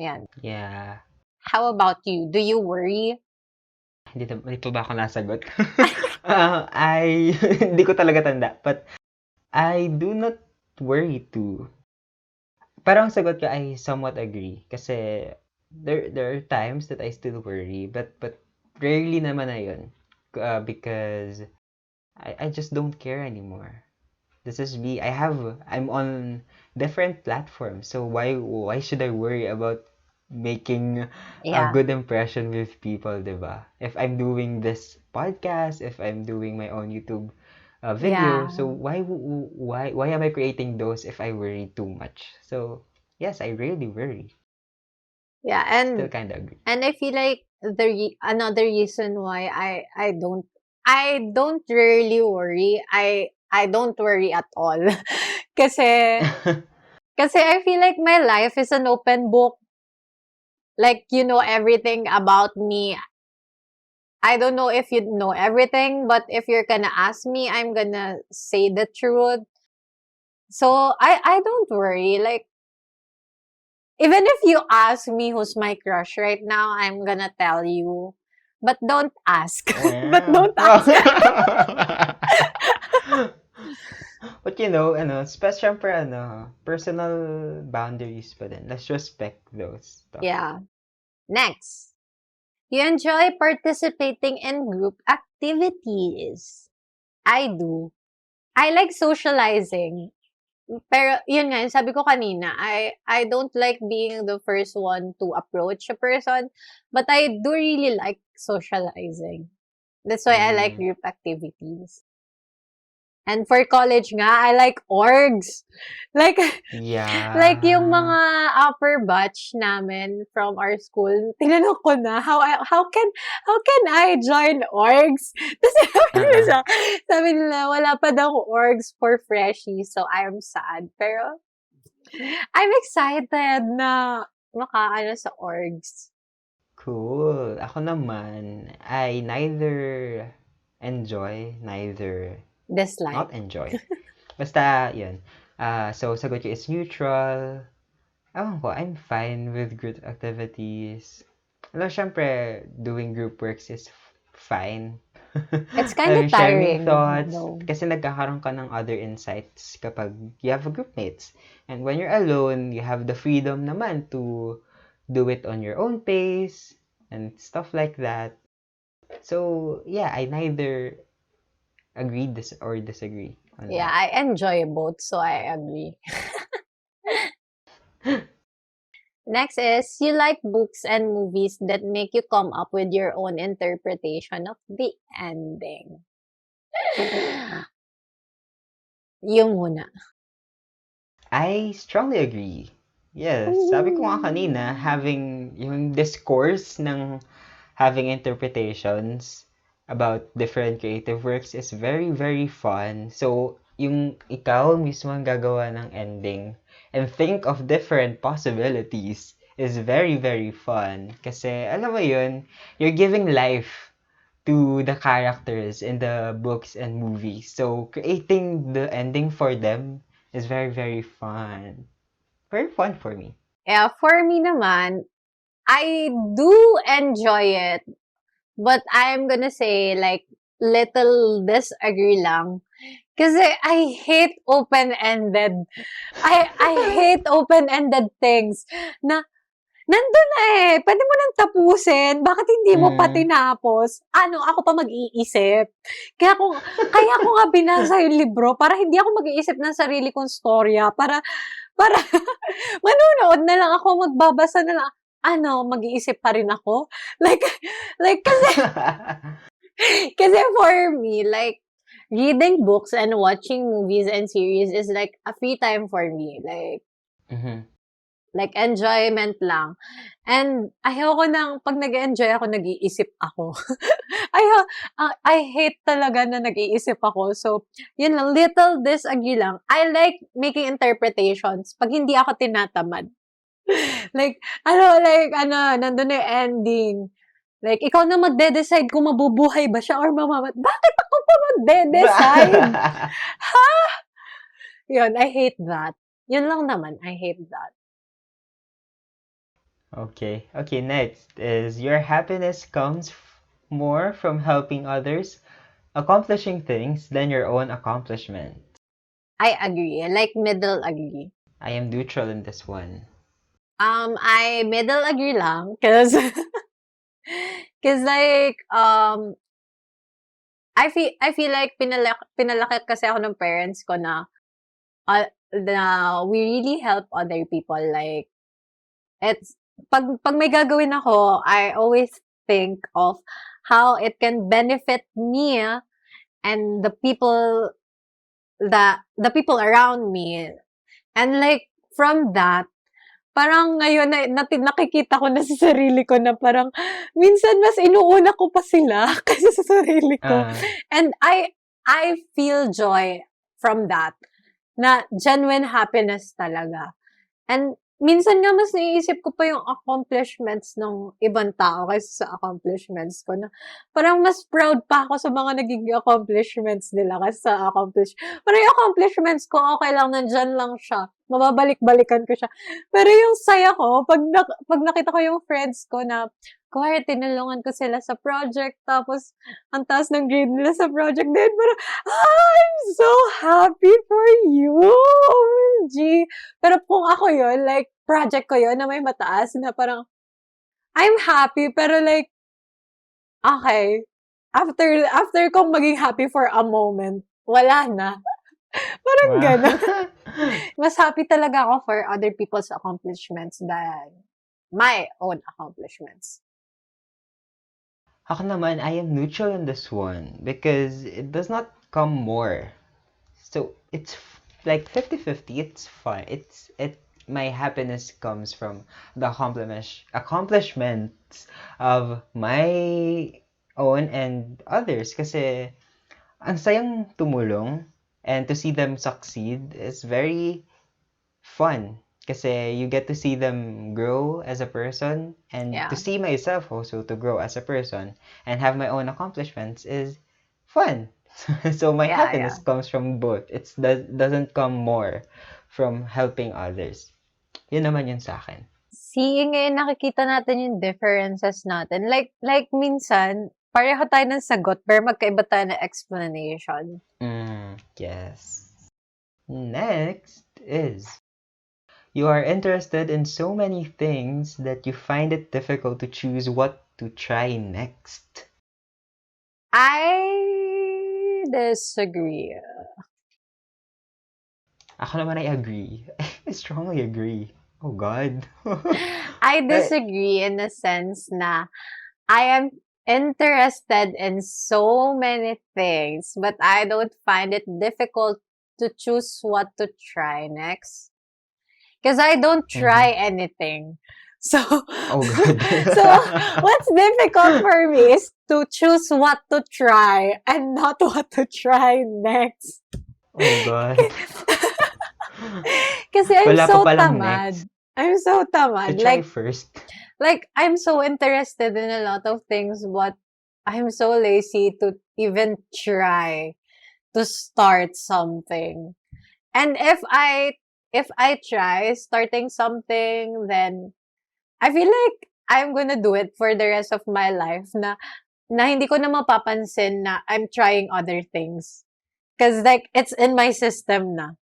Yan. Yeah. How about you? Do you worry? Hindi pa ba ako nasagot? Hindi ko talaga tanda. But I do not worry too. Parang ang sagot ko, I somewhat agree. Kasi there are times that I still worry, but rarely naman na yun. Because I just don't care anymore. This is me. I'm on different platforms. So why should I worry about making a Yeah. good impression with people, 'di ba? If I'm doing this podcast, if I'm doing my own YouTube video, Yeah. so why am I creating those if I worry too much? So yes, I really worry. Yeah, Still kind of agree. and I feel like another reason why I don't really worry. I don't worry at all. kasi kasi I feel like my life is an open book. Like you know everything about me. I don't know if you know everything, but if you're gonna ask me, I'm gonna say the truth. So I don't worry. Like even if you ask me who's my crush right now, I'm gonna tell you. But don't ask. But Wow. don't ask. But special for personal boundaries pa din. Let's respect those stuff. Yeah. Next. You enjoy participating in group activities. I do. I like socializing. Pero, yun nga, yung sabi ko kanina, I don't like being the first one to approach a person, but I do really like socializing. That's why I like Mm, group activities. And for college nga, I like orgs. Like, like yung yeah. mga upper batch namin from our school, tinanong ko na, how can I join orgs? Tapos Uh-uh. sabi nila, wala pa daw orgs for freshies, so I'm sad. Pero, I'm excited na makaano sa orgs. Cool. Ako naman, I neither enjoy, neither Dislike. not enjoy. Basta, yun. So, sagot ko is neutral. Ewan ko, I'm fine with group activities. Alam, syempre, doing group works is fine. It's kind of Sharing tiring, thoughts, though. kasi nagkakaroon ka ng other insights kapag you have a group mates. And when you're alone, you have the freedom naman to do it on your own pace and stuff like that. So, yeah, I neither agree or disagree on Yeah, that. I enjoy both, so I agree. Next is, you like books and movies that make you come up with your own interpretation of the ending. Yung muna. I strongly agree. Yes, sabi ko nga kanina, having yung discourse ng having interpretations about different creative works is very, very fun. So, yung ikaw mismo ang gagawa ng ending and think of different possibilities is very, very fun. Kasi, alam mo yun, you're giving life to the characters in the books and movies. So, creating the ending for them is very, very fun. Very fun for me. Yeah, for me naman, I do enjoy it. But I'm gonna say, like, little disagree lang. Kasi I hate open-ended. I hate open-ended things na nandun na eh. Pwede mo nang tapusin. Bakit hindi mo pa Mm. tinapos? Ano, ako pa mag-iisip. Kaya ko nga binasa yung libro para hindi ako mag-iisip ng sarili kong storya. Para manonood na lang ako, magbabasa na lang. Ano, mag-iisip pa rin ako? Like, kasi for me, like, reading books and watching movies and series is like a free time for me. Mhm. Like enjoyment lang. And ayoko nang, pag nag-enjoy ako, nag-iisip ako. I hate talaga na nag-iisip ako. So, yun lang, little disagree lang. I like making interpretations pag hindi ako tinatamad. Nandun na yung ending. Like, ikaw na magde-decide kung mabubuhay ba siya or mamamat. Bakit ako pa magde-decide? Yun, I hate that. Yun lang naman, I hate that. Okay. Okay, next is your happiness comes more from helping others, accomplishing things than your own accomplishment. I agree. Like, middle agree. I am neutral in this one. I middle agree lang. Cause like, I feel like pinalaki kasi ako ng parents ko na we really help other people. Like, it's, pag may gagawin ako, I always think of how it can benefit me and the people around me. And like, from that, parang ngayon nakikita ko na sa sarili ko na parang minsan mas inuuna ko pa sila kaysa sa sarili ko. And I feel joy from that. Na genuine happiness talaga. And minsan nga mas naiisip ko pa yung accomplishments ng ibang tao kaysa sa accomplishments ko, na parang mas proud pa ako sa mga naging accomplishments nila kaysa sa parang yung accomplishments ko, okay lang, nandyan lang siya. Mababalik-balikan ko siya. Pero yung saya ko, pag nakita ko yung friends ko na, kuwari, tinulungan ko sila sa project, tapos, ang taas ng grade nila sa project din, parang, I'm so happy for you! OMG! Pero kung ako yun, like, project ko yun na may mataas, na parang, I'm happy, pero like, okay, after kong maging happy for a moment, wala na. Parang Wow. gano'n. Mas happy talaga ako for other people's accomplishments than my own accomplishments. Ako naman, I am neutral in this one because it does not come more. So it's like 50-50. It's fine. My happiness comes from the accomplishments of my own and others. Kasi ang sayang tumulong and to see them succeed is very fun. Kasi you get to see them grow as a person and Yeah. to see myself also to grow as a person and have my own accomplishments is fun. So my Yeah, happiness comes from both. It doesn't come more from helping others. Yun naman yun sa akin. See, ngayon nakikita natin yung differences natin. Like minsan, pareho tayo ng sagot, pero magkaiba tayo ng explanation. Yes. Next is, you are interested in so many things that you find it difficult to choose what to try next. I disagree. Ako naman I agree. I strongly agree. Oh God. I disagree in the sense na I am interested in so many things, but I don't find it difficult to choose what to try next. Because I don't try anything. So, Oh God. so what's difficult for me is to choose what to try and not what to try next. Oh God. Kasi I'm Wala pa so palang tamad. next. I'm so To tamad. try first. Like I'm so interested in a lot of things, but I'm so lazy to even try to start something. And if I try starting something, then I feel like I'm gonna do it for the rest of my life na hindi ko na mapapansin na I'm trying other things. Cause like it's in my system na.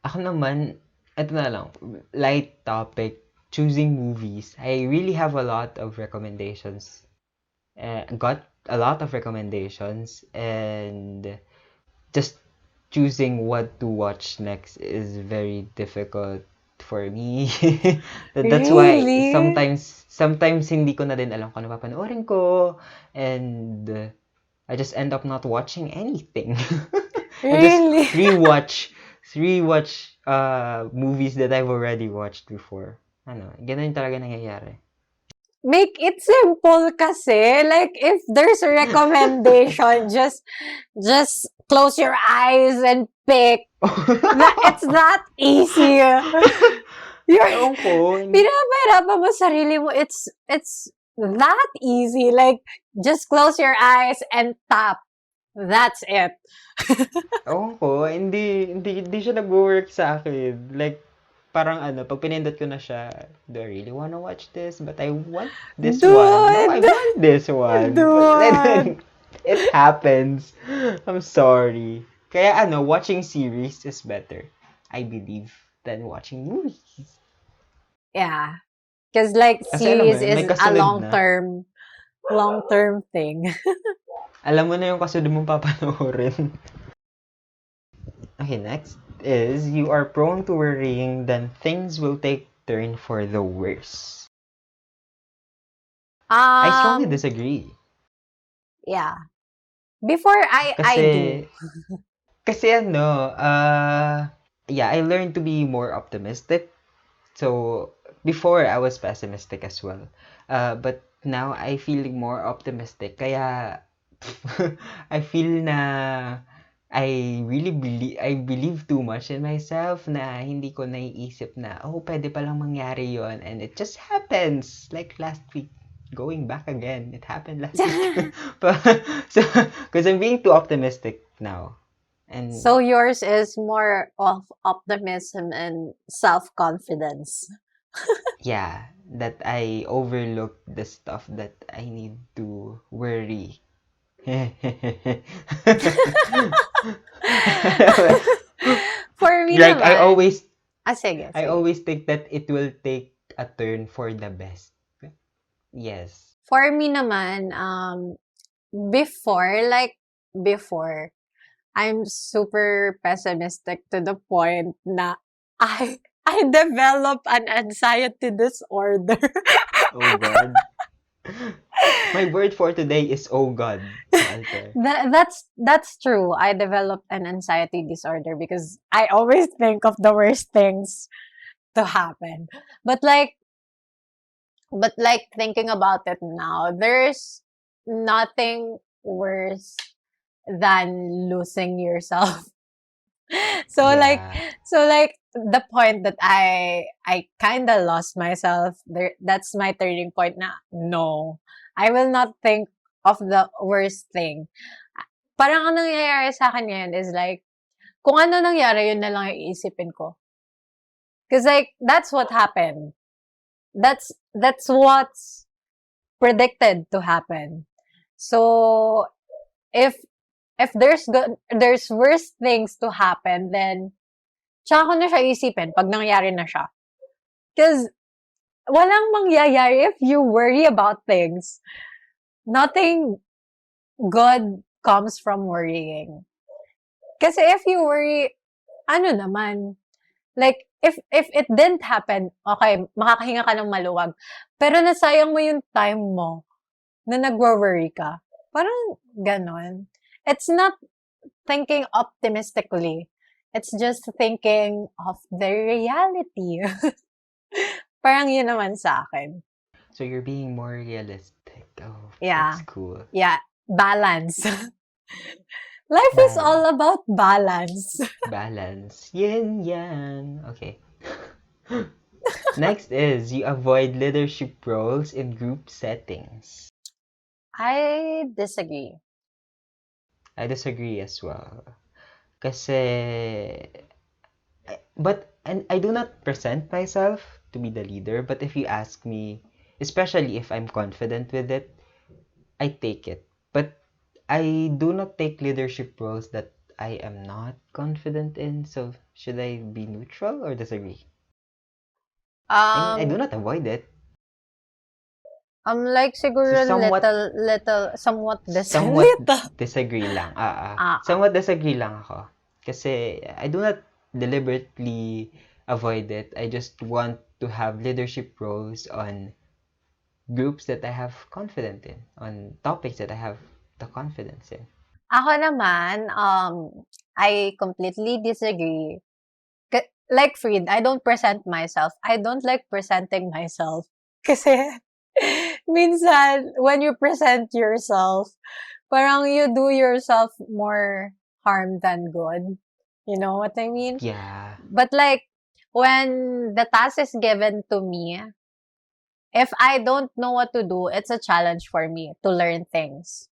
Ako naman, ito na lang, light topic, choosing movies. I really have a lot of recommendations. Got a lot of recommendations, and just choosing what to watch next is very difficult for me. That's why Really? sometimes hindi ko na din alam kung ano papanoorin ko, and I just end up not watching anything. I just Really? rewatch movies that I've already watched before. Ano, ganun talaga nangyayari. Make it simple kasi. Like, if there's a recommendation, just close your eyes and pick. It's that easy. Ewan ko. Pinapahirapan mo sarili mo. It's that easy. Like, just close your eyes and tap. That's it. Ewan ko. Hindi siya nag-work sa akin. Like, parang pag pinindot ko na siya, do I really wanna watch this? But I want this Dude! one. No, I want this one. Dude! It happens. I'm sorry. Kaya watching series is better, I believe, than watching movies. Yeah. Because like Kasi alam mo series yun, may is a kasunod na. long-term thing. Alam mo na yung kasunod mong papanoorin. Okay, next is, you are prone to worrying, then things will take turn for the worse. I strongly disagree. Yeah. Before I do. Kasi yeah, I learned to be more optimistic. So, before I was pessimistic as well. But now I feel more optimistic. Kaya, I feel na I believe too much in myself na hindi ko naiisip na, oh, pwede palang mangyari yon, and it just happens. Like last week, going back again, it happened last week. So, because I'm being too optimistic now. And So yours is more of optimism and self-confidence. yeah, that I overlook the stuff that I need to worry. For me Like I naman. always Sige. think that it will take a turn for the best. Yes. For me naman, before, I'm super pessimistic to the point na I develop an anxiety disorder. Oh God. My word for today is oh God. Alter. That's true. I developed an anxiety disorder because I always think of the worst things to happen. But thinking about it now, there's nothing worse than losing yourself. So Yeah. the point that I kind of lost myself there, that's my turning point na no, I will not think of the worst thing. Parang ang nangyayari sa akin ngayon is like, kung ano nangyari, yun na lang yung iisipin ko. Because like that's what happened. That's what's predicted to happen. So if there's worse things to happen, then tsaka ko na siya isipin pag nangyari na siya. Because walang mangyayari if you worry about things. Nothing good comes from worrying. Kasi if you worry, ano naman, like, if it didn't happen, okay, makakahinga ka ng maluwag. Pero nasayang mo yung time mo na nagwo-worry ka. Parang ganon. It's not thinking optimistically. It's just thinking of the reality. Parang yun naman sa akin. So you're being more realistic. Oh, Yeah. that's cool. Yeah, balance. Life is all about balance. Balance. Yin yang. Okay. Next is you avoid leadership roles in group settings. I disagree. I disagree as well. Kasi and I do not present myself to be the leader, but if you ask me, especially if I'm confident with it, I take it. But I do not take leadership roles that I am not confident in. So should I be neutral or disagree? I do not avoid it. Like siguro So somewhat somewhat disagree lang. Ah. Somewhat disagree lang ako. Kasi I do not deliberately avoid it. I just want to have leadership roles on groups that I have confidence in, on topics that I have the confidence in. Ako naman, I completely disagree. Like Fried, I don't present myself. I don't like presenting myself. Kasi, minsan, when you present yourself, parang you do yourself more harm than good. You know what I mean? Yeah. But like, when the task is given to me, if I don't know what to do, it's a challenge for me to learn things.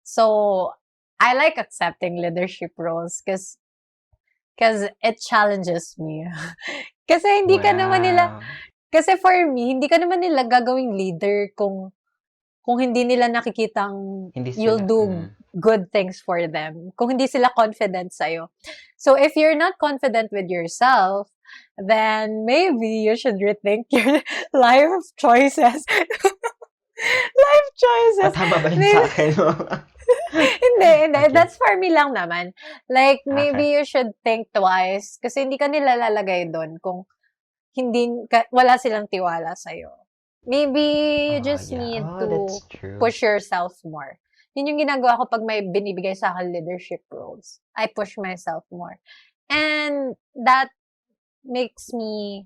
So, I like accepting leadership roles because it challenges me. Kasi hindi ka naman nila, kasi for me, hindi ka naman nila gagawing leader kung hindi nila nakikitang you'll do good things for them. Kung hindi sila confident sa'yo. So, if you're not confident with yourself, then maybe you should rethink your life choices. Life choices. Tama ba yun sa akin? Hindi. Okay. That's for me lang naman. Like, maybe Okay. you should think twice kasi hindi ka nila lalagay doon kung wala silang tiwala sa'yo. Maybe you just need to that's true. push yourself more. Yun yung ginagawa ko pag may binibigay sa akin leadership roles. I push myself more. And that makes me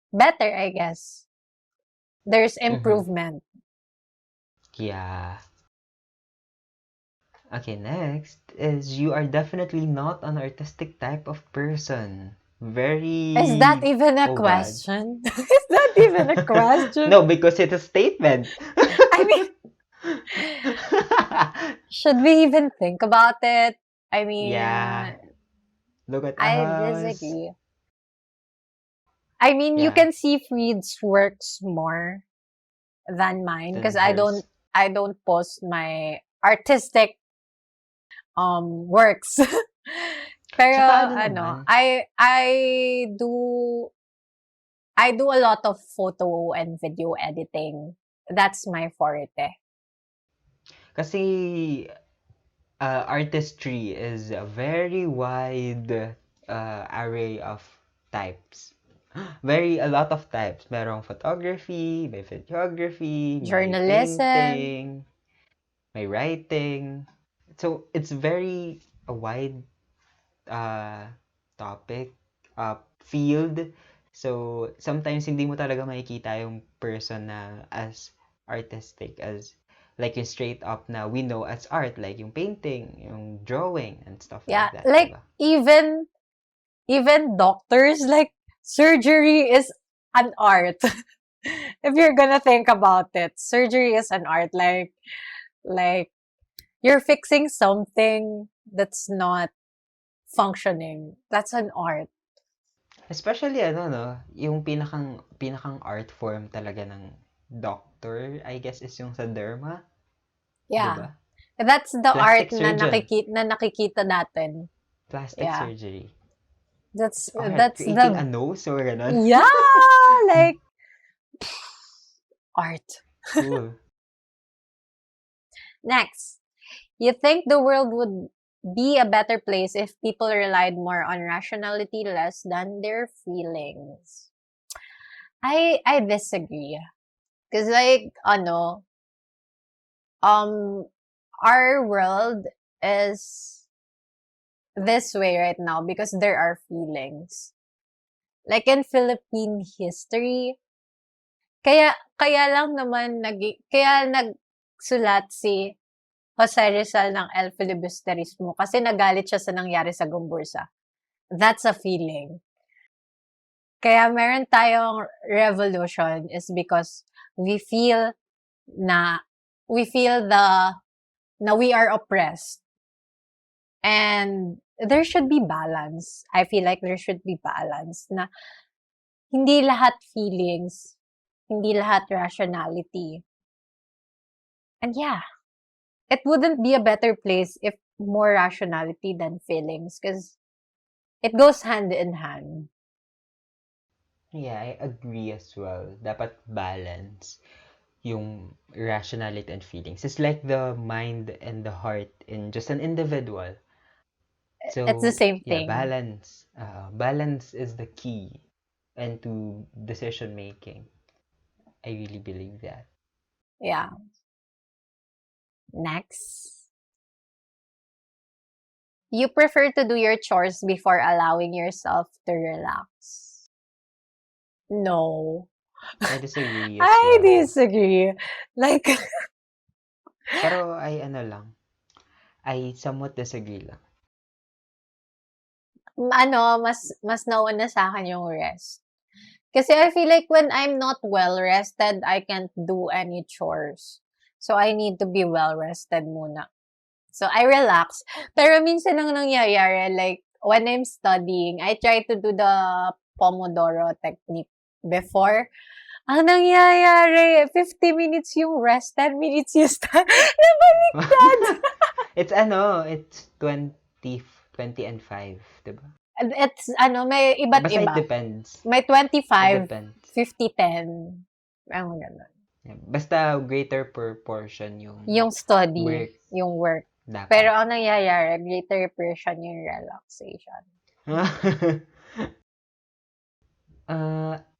better, I guess. There's improvement. Yeah. Okay, next is you are definitely not an artistic type of person. Very... Is that even a question? Is that even a question? No, because it's a statement. I mean, should we even think about it? I mean, Yeah. Look at I us. disagree. I mean, you Yeah. can see Fried's works more than mine because I hers. don't post my artistic works. Pero Tsaka naman, I do a lot of photo and video editing. That's my forte. kasi artistry is a very wide array of types. A lot of types. Merong photography, may videography, Journalism. may painting, may writing. So, it's very a wide topic, field. So, sometimes hindi mo talaga makikita yung person na as artistic, as like yung straight up na we know as art, like yung painting, yung drawing, and stuff like that. Like diba? even doctors, like surgery is an art. If you're gonna think about it, surgery is an art. Like you're fixing something that's not functioning. That's an art. Especially no, yung pinakang art form talaga ng doctor, I guess is yung sa derma, 'di Yeah. ba? That's the art Plastic surgeon, na nakikita natin. plastic Yeah. surgery. Art, That's creating a the nose or ganun. yeah, like art. Cool. Next, you think the world would be a better place if people relied more on rationality less than their feelings. I disagree. Cause like um our world is this way right now because there are feelings. Like in Philippine history, kaya kaya lang naman kaya nagsulat si Jose Rizal ng El Filibusterismo kasi nagalit siya sa nangyari sa Gumbursa. That's a feeling. Kaya meron tayong revolution is because we feel na we feel na we are oppressed. And there should be balance. I feel like there should be balance na hindi lahat feelings, hindi lahat rationality. And yeah, it wouldn't be a better place if more rationality than feelings because it goes hand in hand. Yeah, I agree as well. Dapat balance yung rationality and feelings. It's like the mind and the heart in just an individual. It's the So, same yeah, thing. balance. Balance is the key and to decision making. I really believe that. Yeah. Next. You prefer to do your chores before allowing yourself to relax. No. I disagree as I well. disagree. Like, Pero I somewhat disagree lang. mas nauna sa akin yung rest. Kasi I feel like when I'm not well rested, I can't do any chores. So I need to be well rested muna. So I relax. Pero minsan ang nangyayari, like when I'm studying, I try to do the Pomodoro technique before. Ang nangyayari, 50 minutes yung rest, 10 minutes yung study. Nabaliktad! It's 20 and 5, diba? It's, may iba't Basta it iba. depends. May It 25, depends. 50, 10. Ang ganun. Yeah, basta greater proportion Yung study, work yung work. dapat. Pero ang nangyayari, greater portion yung relaxation.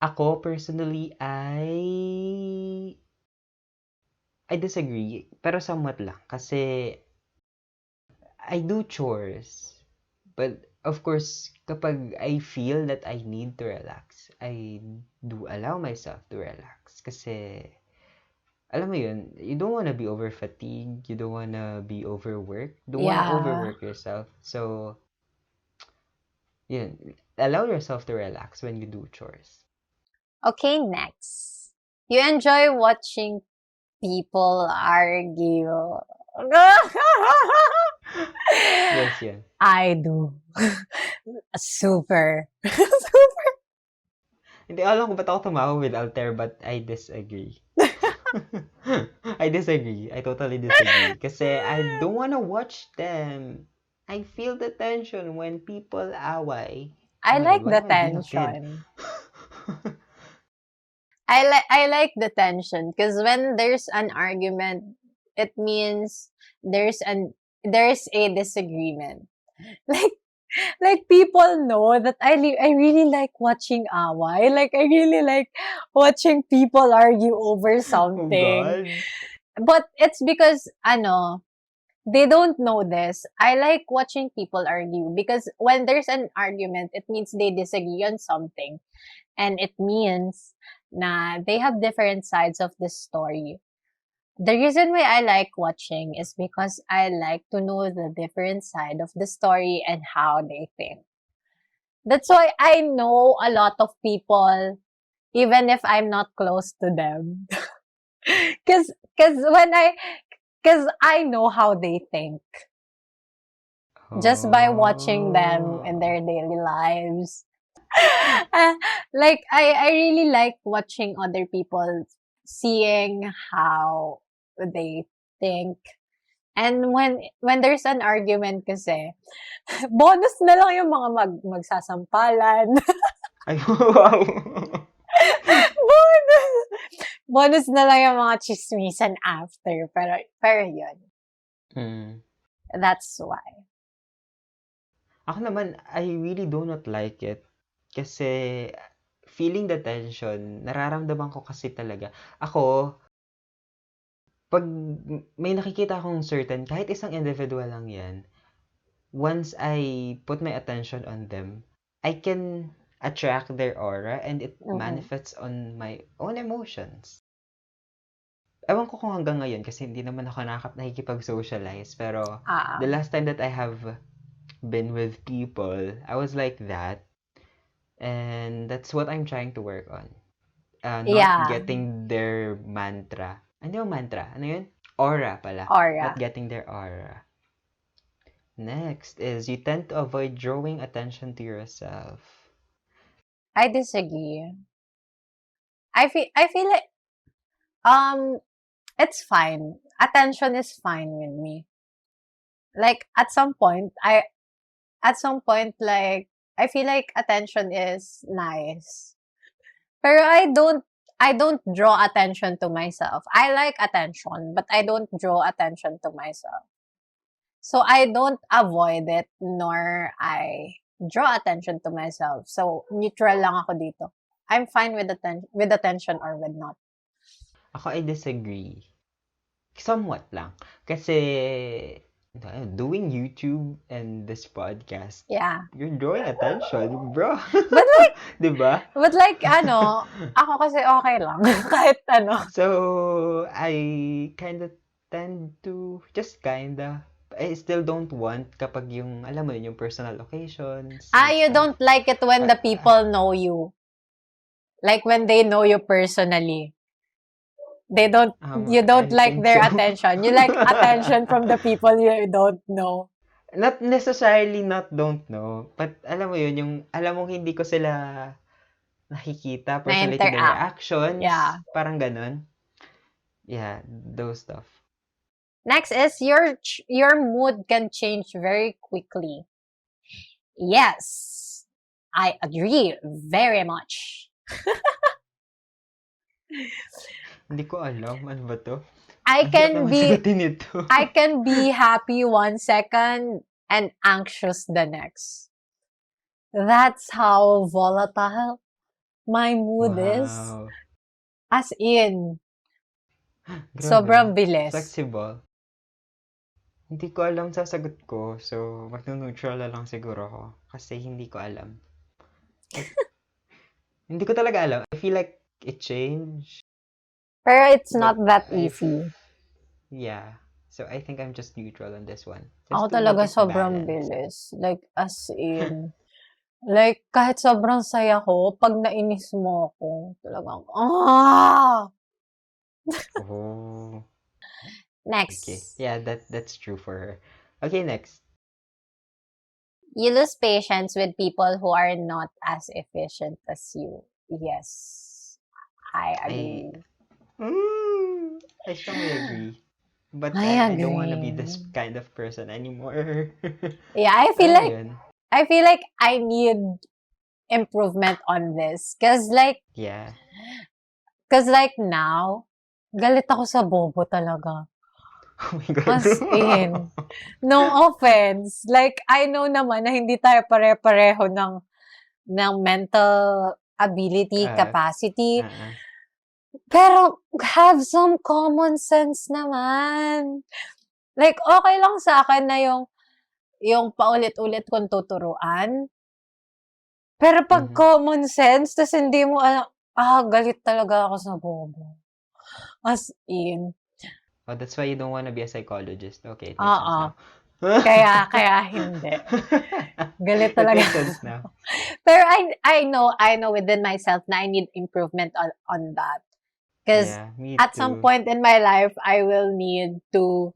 Ako personally, I disagree, pero somewhat lang. Kasi I do chores. But of course, kapag I feel that I need to relax, I do allow myself to relax. Kasi, alam mo yun, you don't wanna be over fatigued, you don't wanna be overworked, you don't wanna Yeah. overwork yourself. So, yun, allow yourself to relax when you do chores. Okay, next. You enjoy watching people argue. Yes, yun. I do. Super. Super. Hindi alam ko ba't ako tumawa with Alter, but I disagree. I disagree. I totally disagree. Kasi I don't wanna watch them. I feel the tension when people away. I Oh my like God, why the am I being a kid? tension. I like the tension because when there's an argument, it means there's a disagreement. Like people know that I really like watching away. Like I really like watching people argue over Oh something. God. But it's because they don't know this. I like watching people argue because when there's an argument, it means they disagree on something. And it means na they have different sides of the story. The reason why I like watching is because I like to know the different side of the story and how they think. That's why I know a lot of people, even if I'm not close to them. Cause, cause when I, cause I know how they think. Just by watching them in their daily lives. Like I really like watching other people, seeing how they think. And when there's an argument kasi, bonus na lang yung mga magsasampalan. Ay, wow. Bonus! Bonus na lang yung mga chismisan after. Pero yun. Hmm. That's why. Ako naman, I really do not like it. Kasi, feeling the tension, nararamdaman ko kasi talaga. Ako, pag may nakikita akong certain, kahit isang individual lang yan, once I put my attention on them, I can attract their aura and it manifests on my own emotions. Ewan ko kung hanggang ngayon kasi hindi naman ako nakikipag-socialize. Pero, the last time that I have been with people, I was like that. And that's what I'm trying to work on. Not getting their mantra. Ano yung mantra? Ano yun? Aura pala. Aura. Not getting their aura. Next is you tend to avoid drawing attention to yourself. I disagree. I feel like it's fine. Attention is fine with me. Like at some point like I feel like attention is nice. Pero I don't draw attention to myself. I like attention, but I don't draw attention to myself. So I don't avoid it nor I draw attention to myself. So neutral lang ako dito. I'm fine with attention or with not. Ako, I disagree. Somewhat lang. Kasi, doing YouTube and this podcast, you're drawing attention, bro. But like, diba? But like, ako kasi okay lang. Kahit ano. So, I kind of tend to just I still don't want kapag yung, alam mo yun, yung personal occasions. You don't like it when the people know you. Like when they know you personally. You don't like their attention. You like attention from the people you don't know. Not necessarily don't know. But alam mo yun, yung alam mong hindi ko sila nakikita, personally their reactions. Yeah. Parang ganun. Yeah, those stuff. Next is your mood can change very quickly. Yes. I agree very much. Hindi ko alam. Ano ba to? I can be happy 1 second and anxious the next. That's how volatile my mood is. As in, Grabe. Sobrang bilis. Flexible. Hindi ko alam sasagot ko. So, mag-neutral na lang siguro ako. Kasi hindi ko alam. Hindi ko talaga alam. I feel like it changed. Pero it's not that easy. Yeah. So, I think I'm just neutral on this one. Ako talaga sobrang bilis. Like, as in, like, kahit sobrang saya ko, pag nainis mo ako, talagang, Oh. Next. Okay. Yeah, that's true for her. Okay, next. You lose patience with people who are not as efficient as you. Yes. I agree. I strongly agree. But I I don't want to be this kind of person anymore. Yeah, I feel like I need improvement on this. Cause like now, galit ako sa bobo talaga. Oh my God. As in, no offense. Like, I know naman na hindi tayo pare-pareho ng mental ability, capacity. Pero, have some common sense naman. Like, okay lang sa akin na yung paulit-ulit kong tuturuan. Pero pag common sense, tas hindi mo alam, galit talaga ako sa bobo. As in. Oh, that's why you don't want to be a psychologist. Okay, it makes Oo. sense now. Kaya hindi. Galit talaga. It makes sense now. Pero I know within myself na I need improvement on that. Because at some point in my life, I will need to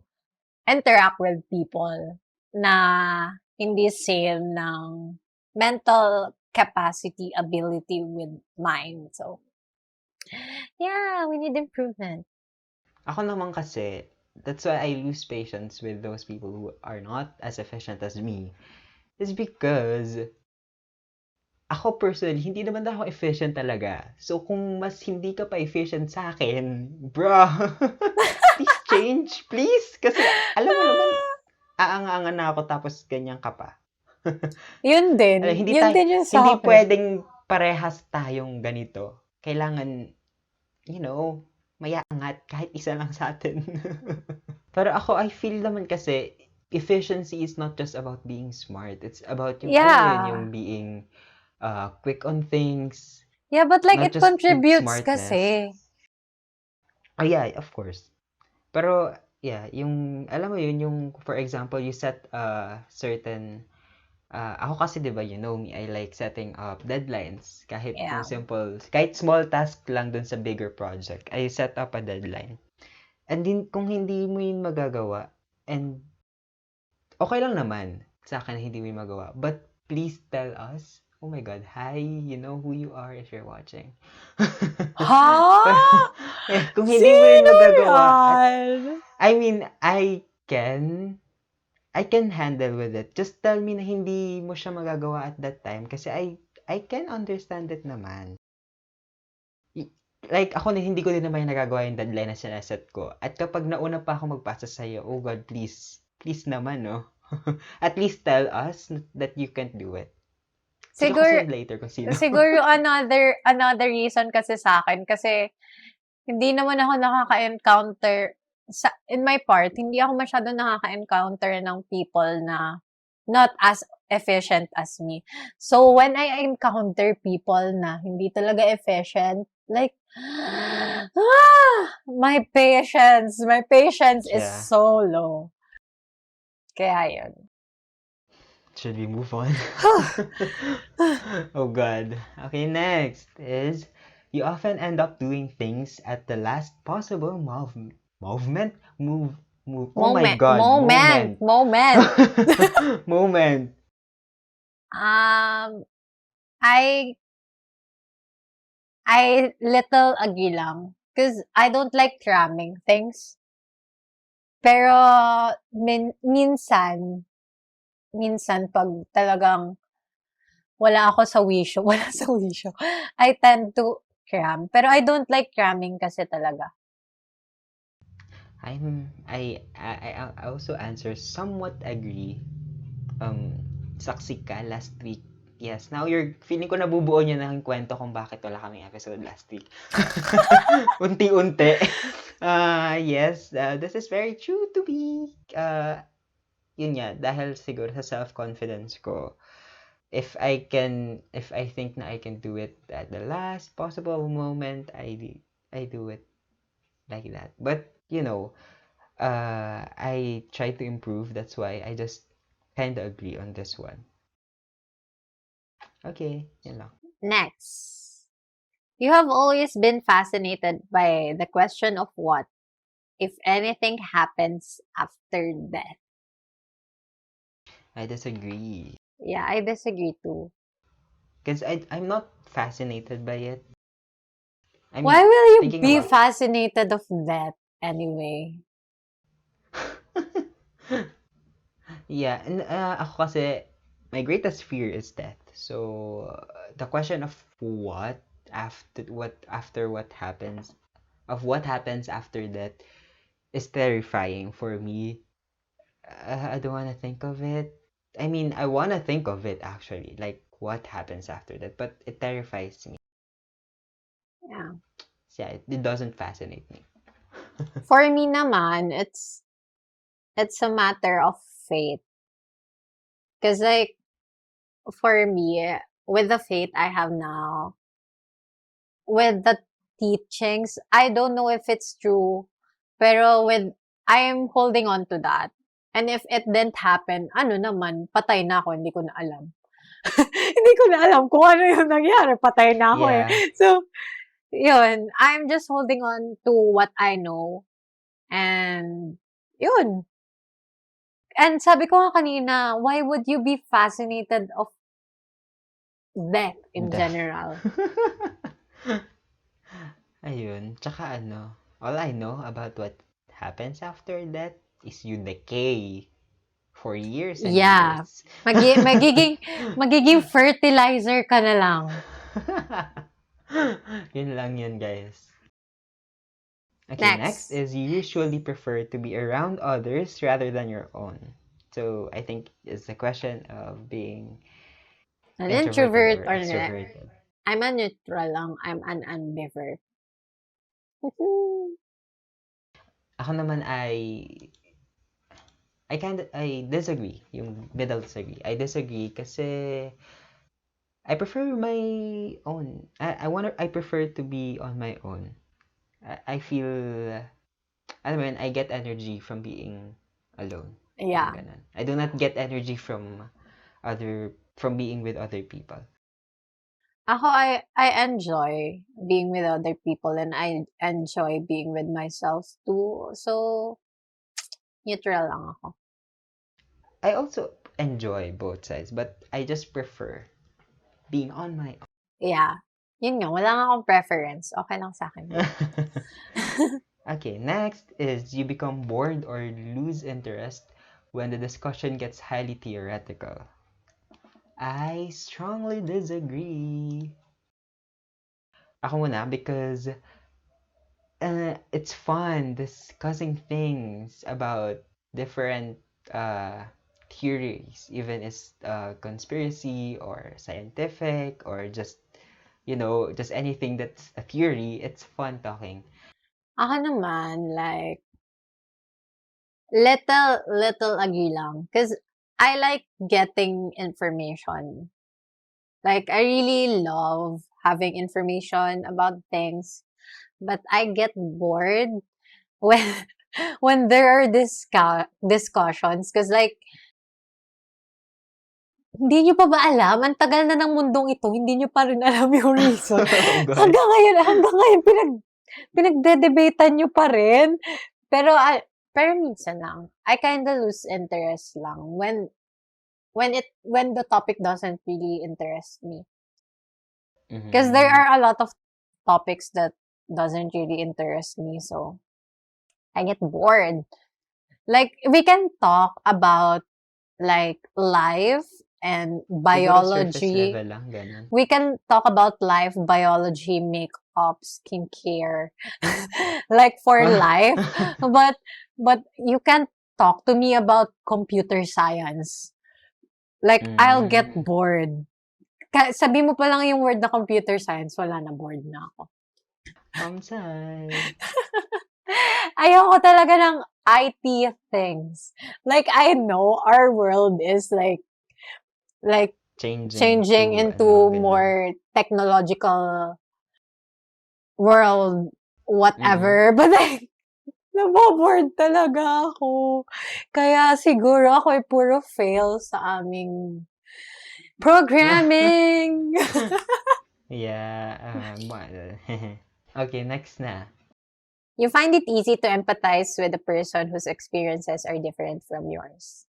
interact with people na hindi same ng mental capacity, ability with mine. So, yeah, we need improvement. Ako naman kasi, that's why I lose patience with those people who are not as efficient as me. Is because ako personally, hindi naman ako efficient talaga. So, kung mas hindi ka pa efficient sa akin, bro, please change, please. Kasi, alam mo naman, aanga-anga na ako tapos ganyan ka pa. Yun Alam, din. Yun din yung hindi sa akin. pwedeng parehas tayong ganito. Kailangan, mayaangat kahit isa lang sa atin. Pero ako, I feel naman kasi, efficiency is not just about being smart. It's about yung, alam mo yun, yung Yeah. being quick on things, Yeah, but like not it just with contributes smartness. kasi. Yeah, of course. Pero, yeah, yung, alam mo yun, yung, for example, you set a certain, ako kasi, di ba, you know me, I like setting up deadlines. Kahit yung Yeah. simple, kahit small task lang dun sa bigger project, I set up a deadline. And din, kung hindi mo yun magagawa, and okay lang naman sa akin hindi mo yun magawa, but please tell us, oh my God, hi, you know who you are if you're watching. Ha? Kung hindi mo yun Sino magagawa, yan? I mean, I can handle with it. Just tell me na hindi mo siya magagawa at that time kasi I can understand it naman. Like, ako na hindi ko din naman nagagawa yung deadline na sinaset ko. At kapag nauna pa ako magpasa sa'yo, oh God, please naman, no? At least tell us that you can't do it. Siguro Siguro, kasi later kung sino. siguro another reason kasi sa akin kasi hindi naman ako nakaka-encounter in my part, hindi ako masyado nakaka-encounter ng people na not as efficient as me. So, when I encounter people na hindi talaga efficient, like, my patience is Yeah. so low. Kaya yun. Should we move on? Oh God. Okay, next is you often end up doing things at the last possible movement. Oh my God, moment. Moment. I little agree lang. Because I don't like cramming things. Pero, minsan pag talagang wala sa wisyo, I tend to cram. Pero I don't like cramming kasi talaga. I also answer somewhat agree. Saksi ka last week. Yes, now feeling ko nabubuo niyo na yung kwento kung bakit wala kaming episode last week. Unti-unti. Yes, this is very true to me. Yun nga, dahil siguro sa self-confidence ko, if I think na I can do it at the last possible moment, I do it like that. But, I try to improve. That's why I just kind of agree on this one. Okay, yun lang. Next. You have always been fascinated by the question of what, if anything, happens after death. I disagree. Yeah, I disagree too. Because I'm not fascinated by it. Why will you thinking be about fascinated of death anyway? Yeah, and ako kasi, my greatest fear is death. So, the question of what happens, what happens after death is terrifying for me. I don't want to think of it. I mean, I want to think of it actually, like what happens after that, but it terrifies me. Yeah. Yeah, it doesn't fascinate me. For me naman, it's a matter of faith. Because like, for me, with the faith I have now, with the teachings, I don't know if it's true, pero I'm holding on to that. And if it didn't happen, ano naman, patay na ako, hindi ko na alam. Hindi ko na alam kung ano yung nangyari, patay na ako Yeah. So, yun, I'm just holding on to what I know. And, yun. And sabi ko nga kanina, why would you be fascinated of death in Death. general. Ayun. Tsaka all I know about what happens after death is you decay for years and Yeah. years. Magiging fertilizer ka na lang. Yun lang yun, guys. Okay, next Next. is you usually prefer to be around others rather than your own. So I think it's a question of being An introverted introvert or or extroverted. I'm a neutral lang. I'm an ambivert. Ako naman I disagree. Yung middle disagree. I disagree kasi I prefer my own. I prefer to be on my own. I feel, alam mo yun, I get energy from being alone. Parang Yeah. ganun. I do not get energy from being with other people. Ako, I enjoy being with other people and I enjoy being with myself too. So, neutral lang ako. I also enjoy both sides, but I just prefer being on my Yeah. Yun nga, wala nga akong preference. Okay lang sa akin. own. Okay, next is you become bored or lose interest when the discussion gets highly theoretical. I strongly disagree. Ako muna because it's fun discussing things about different uh, theories, even it's conspiracy or scientific or just anything that's a theory. It's fun talking. Ako naman, like, little agree lang. Because I like getting information. Like, I really love having information about things. But I get bored when when there are discussions. Because like, hindi nyo pa ba alam? Ang tagal na ng mundong ito, hindi nyo pa rin alam yung reason. Oh, God. hanggang ngayon, pinagde-debatean nyo pa rin. Pero minsan lang, I kinda lose interest lang when the topic doesn't really interest me. Because there Mhm. are a lot of topics that doesn't really interest me, so I get bored. Like, we can talk about like life and Siguro surface biology. level lang, ganun. We can talk about life, biology, makeup, skincare, like for life. But you can't talk to me about computer science. Like, I'll get Mm. bored. Sabi mo pa lang yung word na computer science, wala na, bored na ako. Side. Ayoko talaga ng IT things. Like, I know our world is like changing To into ganun. more technological world, whatever. But like, naboboard talaga ako. Kaya siguro ako ay puro fail sa aming programming. Yeah. Okay, next na. You find it easy to empathize with a person whose experiences are different from yours.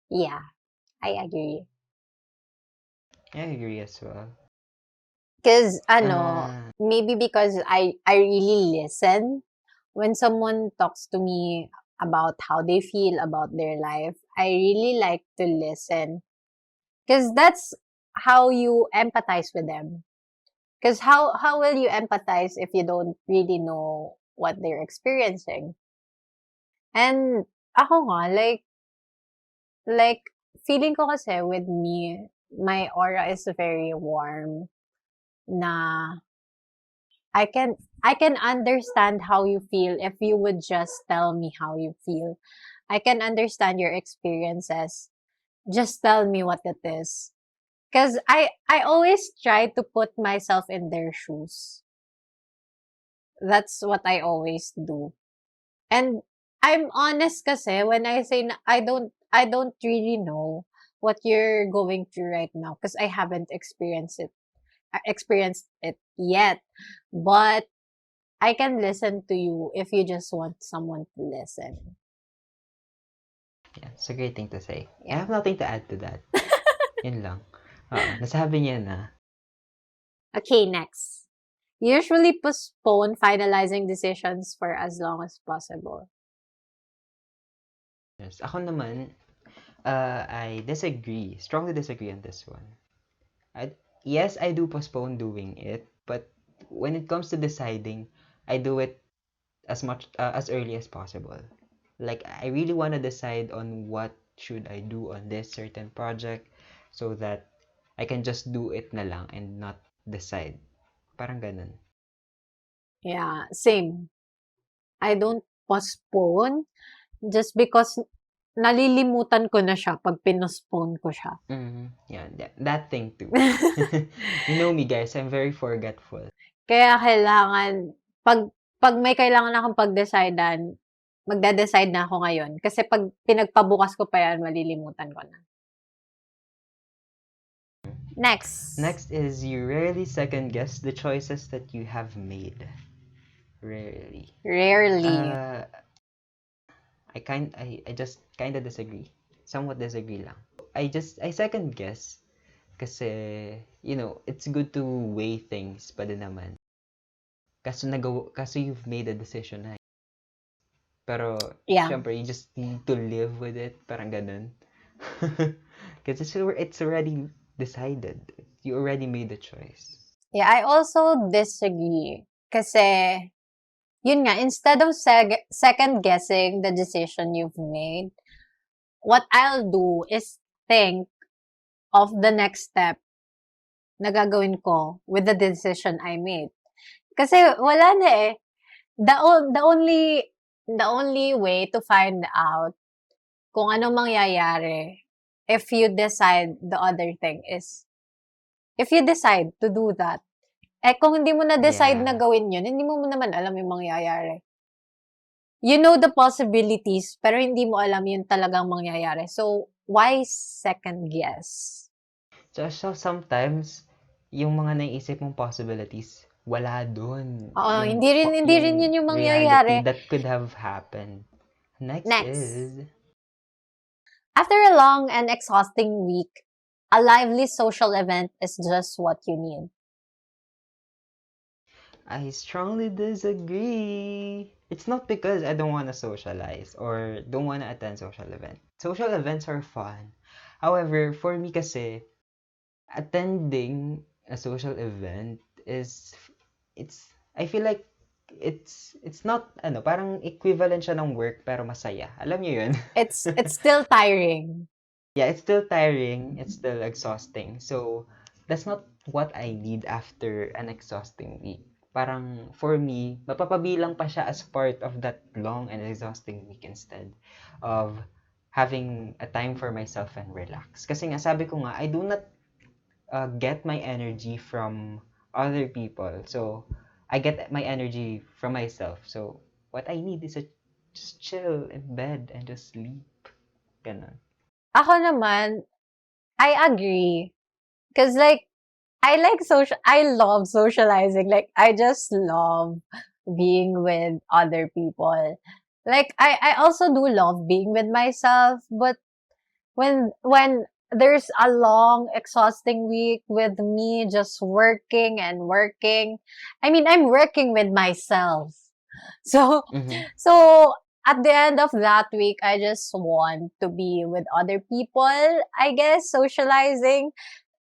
Yeah, I agree. I agree as well. Because, Uh, maybe because I really listen when someone talks to me about how they feel about their life. I really like to listen. Because that's how you empathize with them. Because how will you empathize if you don't really know what they're experiencing? And ako nga, like, feeling ko kasi with me, my aura is very warm na I can understand how you feel if you would just tell me how you feel. I can understand your experiences. Just tell me what it is. Because I always try to put myself in their shoes. That's what I always do. And I'm honest kasi when I say na I don't really know what you're going through right now because I haven't experienced it yet. But I can listen to you if you just want someone to listen. yeah, it's a great thing to say. I Yeah. have nothing to add to that. Yun lang. Oo, nasabi niya na. Okay, next. Usually postpone finalizing decisions for as long as possible. Yes. Ako naman, I disagree. Strongly disagree on this one. Yes, I do postpone doing it, but when it comes to deciding, I do it as early as possible. Like I really want to decide on what should I do on this certain project so that I can just do it na lang and not decide. Parang ganun. Yeah, same. I don't postpone just because nalilimutan ko na siya pag pinospone ko siya. Yeah, that thing too. You know me guys, I'm very forgetful. Kaya kailangan, pag may kailangan akong pag-decidean, magde-decide na ako ngayon. Kasi pag pinagpabukas ko pa yan, malilimutan ko na. Next. Next is you rarely second guess the choices that you have made. Rarely. Rarely. I just kind of disagree. Somewhat disagree lang. I second guess kasi, it's good to weigh things pa din naman. Kaso you've made a decision na. Pero, Yeah. syempre, you just need to live with it. Parang ganun. Kasi it's already decided. You already made the choice. Yeah, I also disagree. Kasi, yun nga, instead of second guessing the decision you've made, what I'll do is think of the next step na gagawin ko with the decision I made. Kasi wala na eh. The only way to find out kung anong mangyayari if you decide the other thing is if you decide to do that. Kung hindi mo na-decide na Yeah. gawin yun, hindi mo naman alam yung mangyayari. You know the possibilities, pero hindi mo alam yung talagang mangyayari. So, why second guess? So sometimes, yung mga naiisip mong possibilities, wala dun. Oo, Yung hindi rin yun yung mangyayari. reality that could have happened. Next is... After a long and exhausting week, a lively social event is just what you need. I strongly disagree. It's not because I don't want to socialize or don't want to attend social events. Social events are fun. However, for me kasi, attending a social event I feel like it's not, parang equivalent siya ng work pero masaya. Alam niyo yun? It's still tiring. Yeah, it's still tiring. It's still exhausting. So, that's not what I need after an exhausting week. Parang, for me, mapapabilang pa siya as part of that long and exhausting week instead of having a time for myself and relax. Kasi nga, sabi ko nga, I do not get my energy from other people. So, I get my energy from myself. So, what I need is just chill in bed and just sleep. Ganon. Ako naman, I agree. Because I love socializing. Like, I just love being with other people. Like, I also do love being with myself, but when there's a long, exhausting week with me just working and working, I mean, I'm working with myself. So, so at the end of that week, I just want to be with other people, I guess, socializing.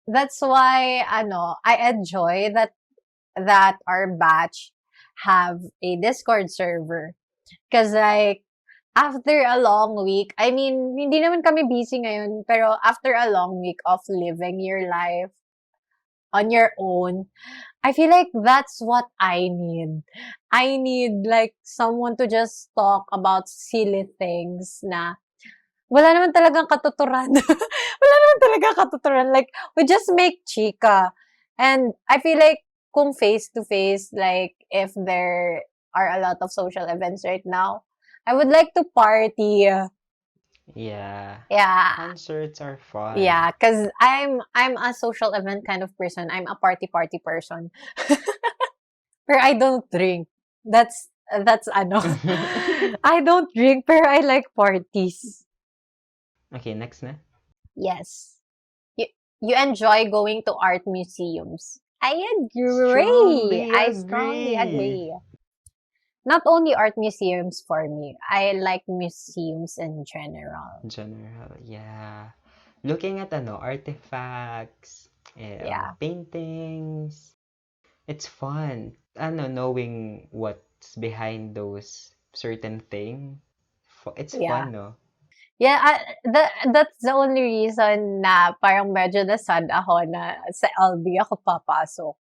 That's why, I enjoy that our batch have a Discord server. Because like, after a long week, I mean, hindi naman kami busy ngayon, pero after a long week of living your life on your own, I feel like that's what I need. I need like someone to just talk about silly things na wala naman talagang katuturan. Wala naman talagang katuturan. Like, we just make chika. And I feel like kung face-to-face, like, if there are a lot of social events right now, I would like to party. Yeah. Yeah. Concerts are fun. Yeah, because I'm a social event kind of person. I'm a party person. Pero I don't drink. That's ano. I don't drink, pero I like parties. Okay, next na. Yes. you enjoy going to art museums. I agree. Strongly I strongly agree. agree. Not only art museums for me. I like museums in general. General, yeah. Looking at artifacts, Yeah. paintings, it's fun. Knowing what's behind those certain thing. It's Yeah. fun, no? Yeah, that's the only reason na parang medyo na-sad ako na sa LB ako papasok.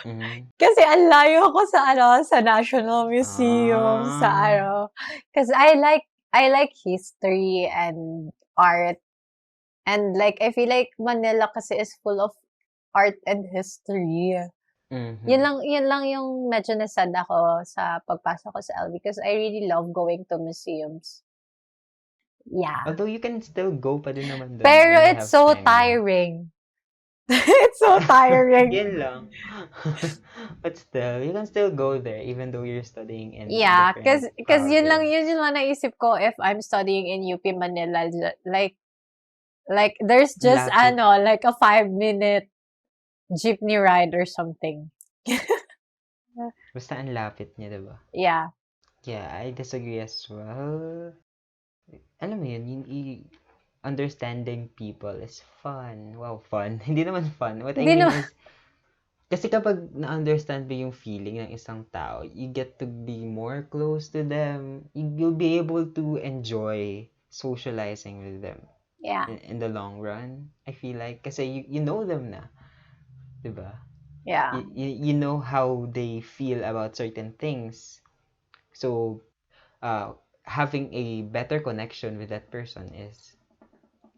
Mm. Kasi ang layo ko sa sa National Museum, sa Ah. kasi I like history and art. And like I feel like Manila kasi is full of art and history. Mhm. Yun lang yung medyo na-sad ako sa pagpasok ko sa LB because I really love going to museums. Yeah. Although you can still go pa din naman dun Pero when you it's have so time, no? tiring. It's so tiring. Yun lang. But still, you can still go there even though you're studying in Yeah, different cause province. yun lang naisip ko if I'm studying in UP Manila, like there's just Lapit. like a 5-minute jeepney ride or something. Basta ang lapit niya, diba? Yeah. Yeah, I disagree as well. Alam mo yun, understanding people is fun. Wow, fun. Hindi naman fun. What I Hindi mean naman, is, kasi kapag na-understand mo yung feeling ng isang tao, you get to be more close to them. You'll be able to enjoy socializing with them yeah, in the long run. I feel like, kasi you know them na, diba? yeah. You know how they feel about certain things. So, having a better connection with that person is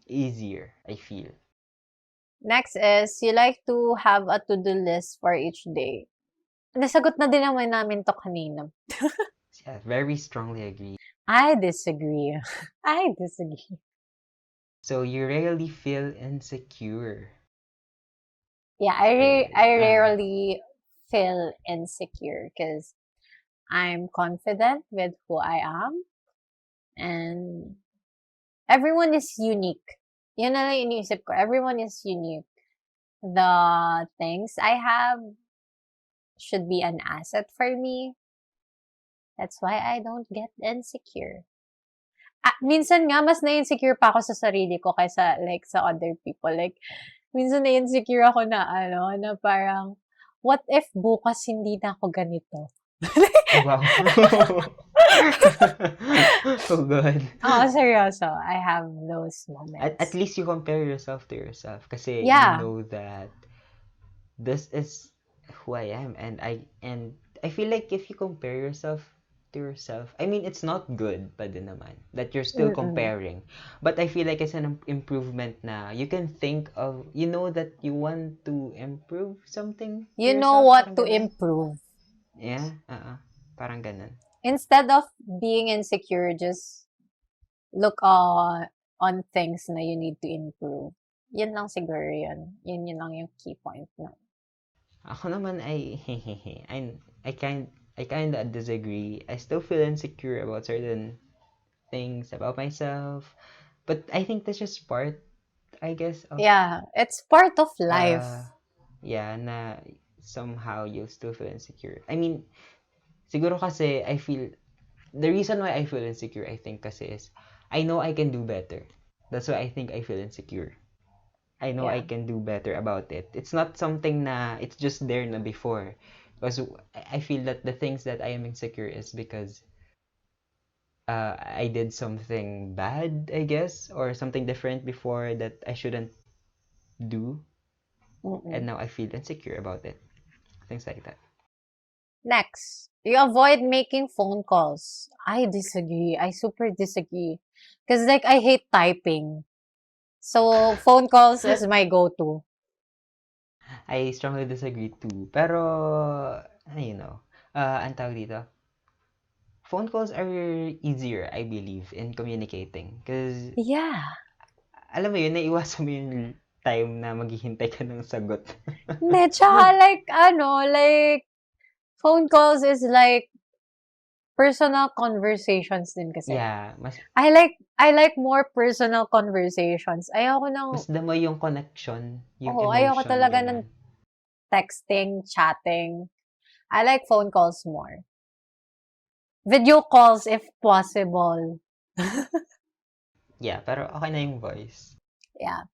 easier, I feel. Next is, you like to have a to-do list for each day. Nasagot na din naman namin to kanina. Yeah, very strongly agree. I disagree. I disagree. So you rarely feel insecure. Yeah, I rarely feel insecure because I'm confident with who I am and everyone is unique. Yun na lang iniisip ko. Everyone is unique. The things I have should be an asset for me. That's why I don't get insecure. Minsan nga, mas na-insecure pa ako sa sarili ko kaysa like sa other people. Like, minsan na-insecure ako na na parang, what if bukas hindi na ako ganito? Wow. Oh God. Oo, seryoso. I have those At moments. least you compare yourself to yourself kasi you Yeah. know that this is who I am, and I feel like if you compare yourself to yourself, I mean it's not good pa din naman that you're still Mm-mm. comparing, but I feel like it's an improvement na you can think of, that you want to improve something to You know yourself, what parang to ganun. improve. Yeah, parang ganun. Instead of being insecure, just look on things na you need to improve. Yun lang siguro yun. Yun lang yung key point na. Ako naman I kind of disagree. I still feel insecure about certain things about myself, but I think that's just part, I guess, of Yeah, it's part of life. uh yeah, na somehow you'll still feel insecure. I mean, siguro kasi I feel the reason why I feel insecure, I think kasi is I know I can do better. That's why I think I feel insecure. I know I Yeah. can do better about it. It's not something na it's just there na before. Because I feel that the things that I am insecure is because I did something bad, I guess, or something different before that I shouldn't do, and Mm-mm. now I feel insecure about it. Things like that. Next, you avoid making phone calls. I disagree. I super disagree. Because like I hate typing. So phone calls is my go-to. I strongly disagree too. Pero, ang tawag dito, phone calls are easier, I believe, in communicating. Because, Yeah. alam mo yun, naiwasan mo yung time na maghihintay ka ng sagot. Hindi, tsaka like, like, phone calls is like personal conversations din kasi. Yeah, I like more personal conversations. Ayoko ng, mas damo yung connection, yung ayoko emotion, talaga ng ganun. texting, chatting. I like phone calls more. Video calls if possible. Yeah, pero okay na yung voice. Yeah.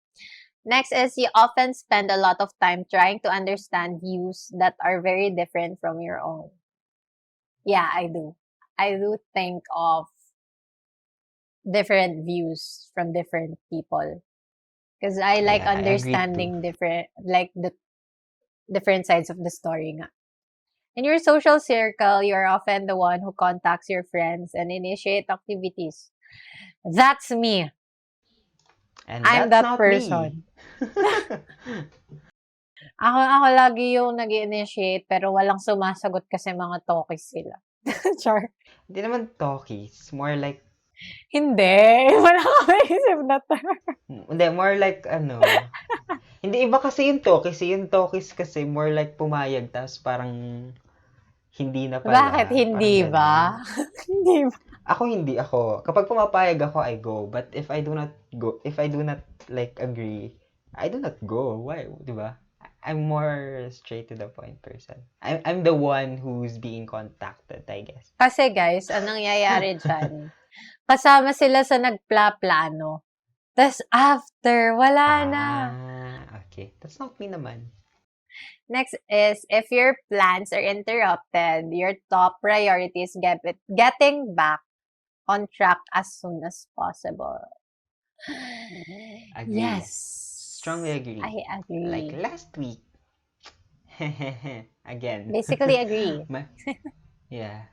Next is you often spend a lot of time trying to understand views that are very different from your own. Yeah, I do. I do think of different views from different people. Because I like Yeah, I agree too. understanding the different sides of the story nga. In your social circle, you're often the one who contacts your friends and initiate activities. That's me. And I'm that's that not me. person. Ako lagi yung nag-initiate pero walang sumasagot kasi mga talkies sila. Char. Hindi naman talkies, more like Hindi. Wala ka maisip na term. hindi, more like ano. Hindi iba kasi yung talkies kasi more like pumayag tapos parang hindi na Bakit pala, hindi parang ba? ganun. Hindi ba? Hindi ako. Kapag pumapayag ako, I go. But if I do not like agree, I do not go. Why, 'di ba? I'm more straight to the point person. I'm the one who's being contacted, I guess. Kasi guys, anong nangyayari dyan? Kasama sila sa nagpla-plano. Tapos after, wala na. Okay. That's not me naman. Next is, if your plans are interrupted, your top priority is getting back on track as soon as possible. Agree. Yes. Strongly agree. I agree. Like last week. Again. Basically agree. Yeah.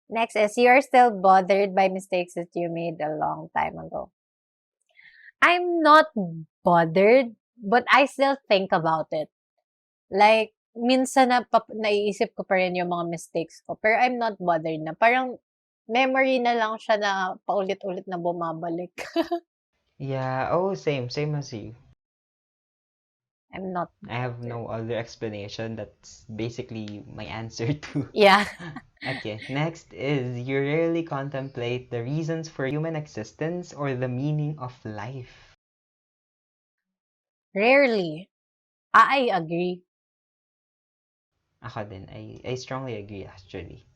Next is, you're still bothered by mistakes that you made a long time ago. I'm not bothered, but I still think about it. Like, minsan naiisip ko pa rin yung mga mistakes ko. Pero I'm not bothered na. Parang memory na lang siya na paulit-ulit na bumabalik. Yeah. Oh, same as you. I'm not I have bothered. no other explanation. That's basically my answer to. Yeah. Okay, next is you rarely contemplate the reasons for human existence or the meaning of life. Rarely. I agree. Ako din, I strongly agree actually.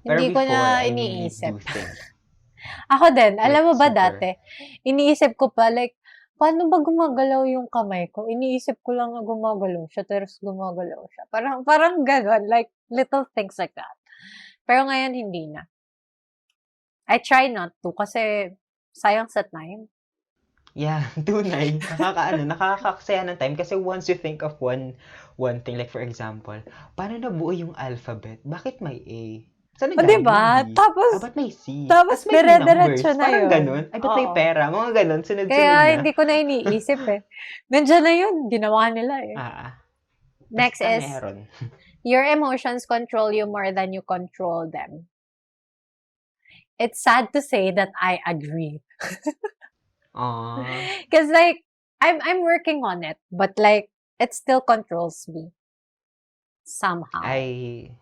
Pero Hindi ko before, na I really iniisip. do think. Ako din. Alam Like, mo ba super. dati, iniisip ko pa, like, paano ba gumagalaw yung kamay ko? Iniisip ko lang na gumagalaw siya, tapos gumagalaw siya. Parang gano'n, like, little things like that. Pero ngayon, hindi na. I try not to, kasi sayang sa time. Yeah, tunay. Nakakaksaya ng time kasi once you think of one thing, like for example, paano nabuo yung alphabet? Bakit may A? Saan O, nagaling diba? yung B? Tapos, Ba't may C? tapos Ba't may numbers? dire-diretso na Parang yun. ganun. Ay, ba't may Oo. pera? Mga ganun, sunod-sunod Kaya na. hindi ko na iniisip eh. Nandiyan na yun. Ginawa nila eh. Next Basta is, meron. your emotions control you more than you control them. It's sad to say that I agree. Aww. Because like, I'm working on it, but like, it still controls me. Somehow. I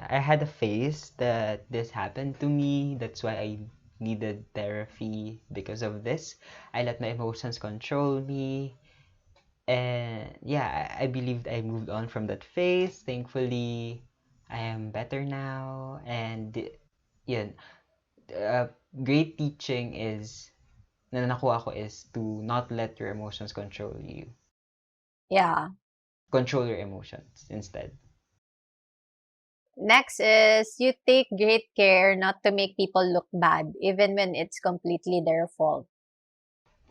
had a phase that this happened to me. That's why I needed therapy because of this. I let my emotions control me. And yeah, I believed I moved on from that phase. Thankfully, I am better now. And yun, great teaching is, na nakuha ko is to not let your emotions control you. Yeah. Control your emotions instead. Next is, you take great care not to make people look bad, even when it's completely their fault.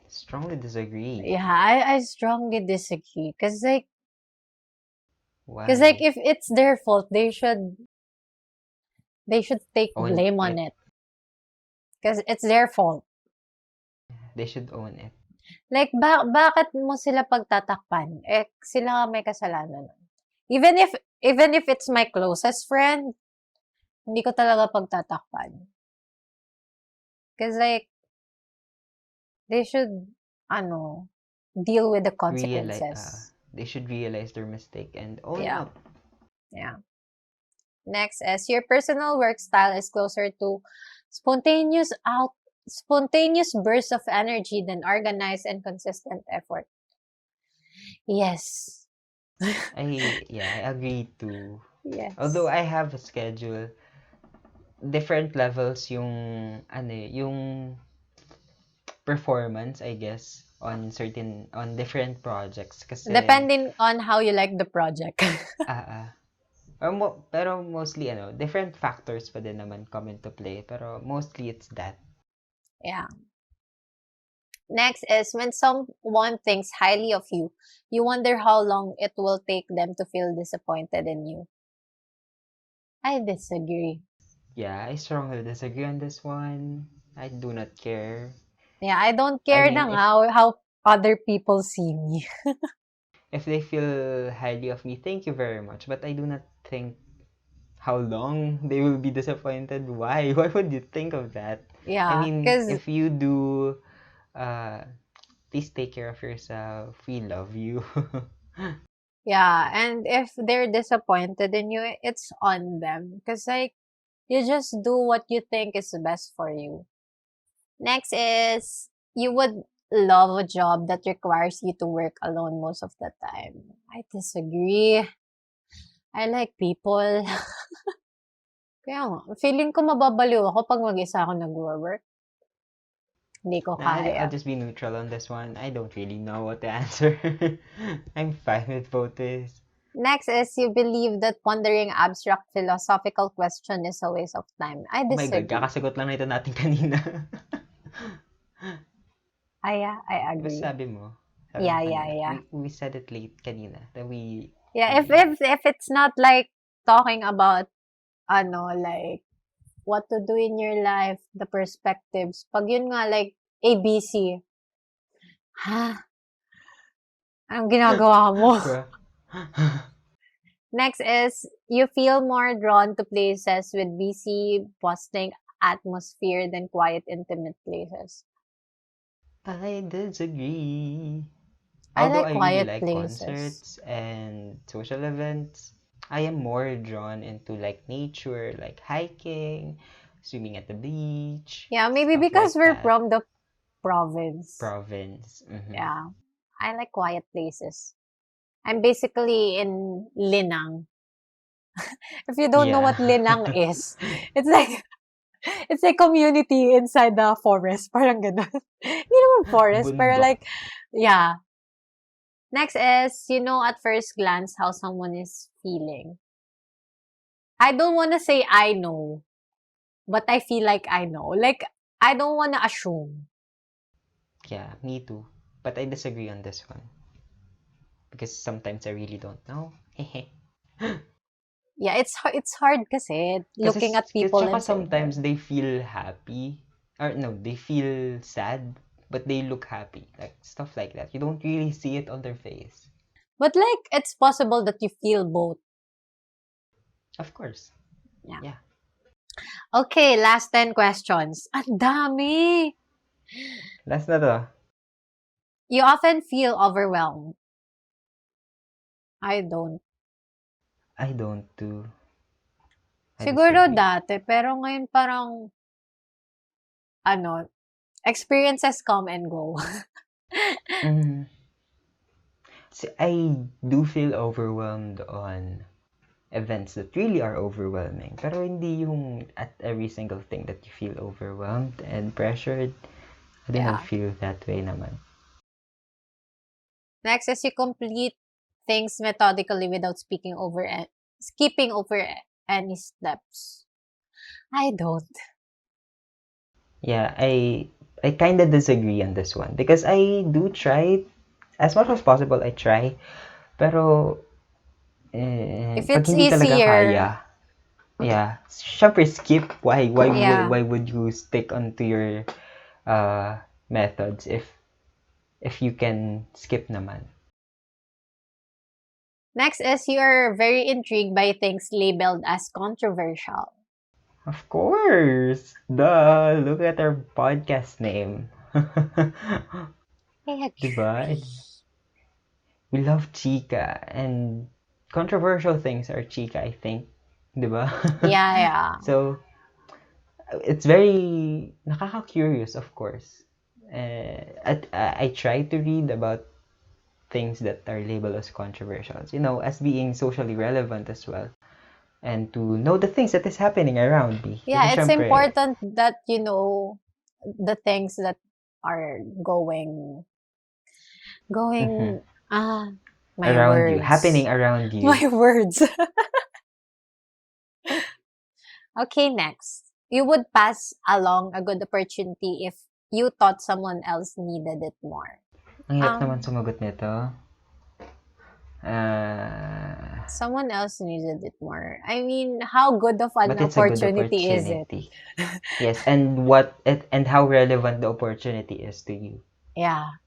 Strongly disagree. Yeah, I strongly disagree. Because like, Why? if it's their fault, they should take Own blame on it. Because it's their fault. They should own it. Like, bakit mo sila pagtatakpan? Eh, sila nga may kasalanan. Even if it's my closest friend, hindi ko talaga pagtatakpan. Because like, they should, deal with the consequences. They should realize their mistake and own Yeah. up. Yeah. Next is your personal work style is closer to spontaneous out spontaneous bursts of energy than organized and consistent effort. Yes. I agree too. Although Yes. I have a schedule, different levels yung performance, I guess, on different projects kasi Depending on how you like the project. ah ah. Pero mostly different factors pa din naman come into play, pero mostly it's that. Yeah. Next is when someone thinks highly of you, you wonder how long it will take them to feel disappointed in you. I disagree. Yeah, I strongly disagree on this one. I do not care. Yeah, I don't I care mean, na how other people see me. if they feel highly of me, thank you very much. But I do not think how long they will be disappointed. Why? Why would you think of that? I Yeah, mean, because if you do, uh, please take care of yourself. We love you. yeah, and if they're disappointed in you, it's on them. Because like you just do what you think is best for you. Next is you would love a job that requires you to work alone most of the time. I disagree. I like people. Kaya nga, feeling ko mababaliw ako pag mag-isa ako nagwo-work. Hindi ko Nah, kaya. I'll just be neutral on this one. I don't really know what to answer. I'm fine with both ways. Next is you believe that pondering abstract philosophical question is a waste of time. I Oh my God, disagree. kakasagot lang na ito natin kanina. Yeah, I Diba agree. sabi mo? Sabi mo Yeah, yeah, kanina. yeah. We said it late kanina. That Yeah, if it's not like talking about like what to do in your life, the perspectives. Pag yun nga like ABC, ha, anong ginagawa mo? Bruh. Next is you feel more drawn to places with busy, bustling atmosphere than quiet, intimate places. I disagree. I Although like I really quiet like places. concerts and social events, I am more drawn into like nature, like hiking, swimming at the beach, Yeah, maybe stuff because like we're that. from the province. Province. Yeah, I like quiet places. I'm basically in Linang. If you don't know Yeah. what Linang is, it's like it's a community inside the forest. Parang ganun. Hindi naman forest, pero Bundok. like, yeah. Next is, you know at first glance how someone is feeling. I don't want to say I know, but I feel like I know. Like, I don't want to assume. Yeah, me too. But I disagree on this one because sometimes I really don't know. Yeah, it's hard kasi Kasi looking at people tsaka and saying sometimes that. they feel happy or no, they feel sad but they look happy. Like stuff like that. You don't really see it on their face. But like, it's possible that you feel both. Of course. Yeah. Yeah. Okay, last 10 questions. Ang dami! Last na to. You often feel overwhelmed. I don't. I don't do. I Siguro disagree. dati, pero ngayon parang, ano, experiences come and go. Mm. See, I do feel overwhelmed on events that really are overwhelming. Pero hindi yung at every single thing that you feel overwhelmed and pressured. I do not Yeah. feel that way naman. Next is you complete things methodically without skipping over any steps. I don't. Yeah, I kind of disagree on this one because I do try as much as possible. I try, pero If pag it's hindi talaga easier, kaya, yeah, syempre skip. yeah. Why would you stick onto your methods if you can skip naman? Next is you're very intrigued by things labeled as controversial. Of course, duh. Look at our podcast name. I Diba? agree. We love Chika and controversial things are Chika, I think. Di ba? Yeah. So, it's very nakaka-curious, of course. I try to read about things that are labeled as controversial, as being socially relevant as well. And to know the things that is happening around me. Kasi Yeah, it's syempre, important that you know the things that are going my around you, happening words. around you. My words. Okay, next. You would pass along a good opportunity if you thought someone else needed it more. Ang hirap naman Um, sumagot nito. Someone else needed it more. I mean, how good of an But it's a good opportunity is it? opportunity. Yes, and how relevant the opportunity is to you. Yeah.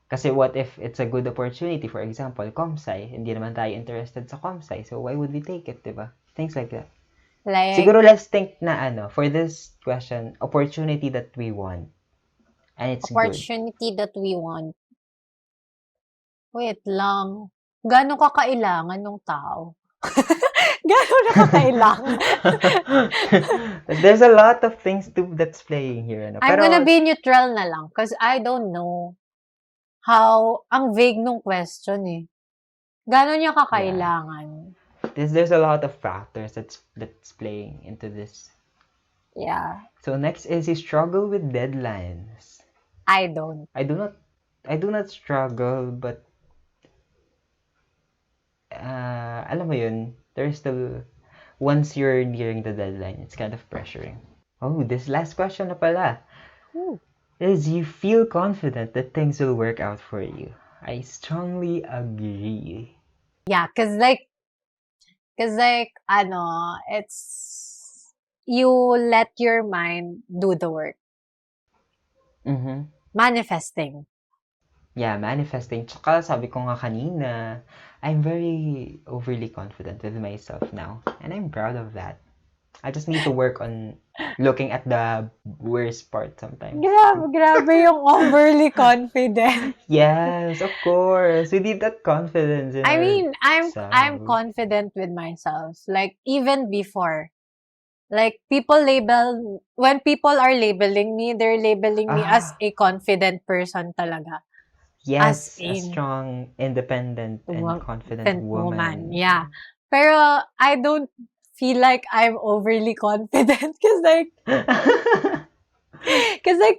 Kasi what if it's a good opportunity, for example, comsci, hindi naman tayo interested sa comsci, so why would we take it, diba? Things like that. Like, Siguro let's think na for this question, opportunity that we want. And it's good. opportunity that we want. Wait lang. Gano'n ka kailangan ng tao? Gano'n na ka kailangan? There's a lot of things that's playing here. I'm Pero, gonna be neutral na lang because I don't know how, ang vague nung question eh. Gano'n niya kakailangan? there's a lot of factors that's playing into this. Yeah. So next is you struggle with deadlines. I don't. I do not struggle, but alam mo yun, there's still, once you're nearing the deadline, it's kind of pressuring. Oh, this last question na pala. Ooh. Is you feel confident that things will work out for you. I strongly agree. Yeah, cause like, it's, you let your mind do the work. Mm-hmm. Manifesting. Yeah, manifesting. Tsaka sabi ko nga kanina, I'm very overly confident with myself now. And I'm proud of that. I just need to work on looking at the worst part sometimes. Grabe yung overly confident. Yes, of course. We need that confidence in I mean, I'm ourselves. confident with myself. Like even before. Like when people are labeling me, they're labeling me as Ah, a confident person talaga. As yes, a in strong, independent, and confident woman. woman. Yeah. Pero I don't feel like I'm overly confident cause like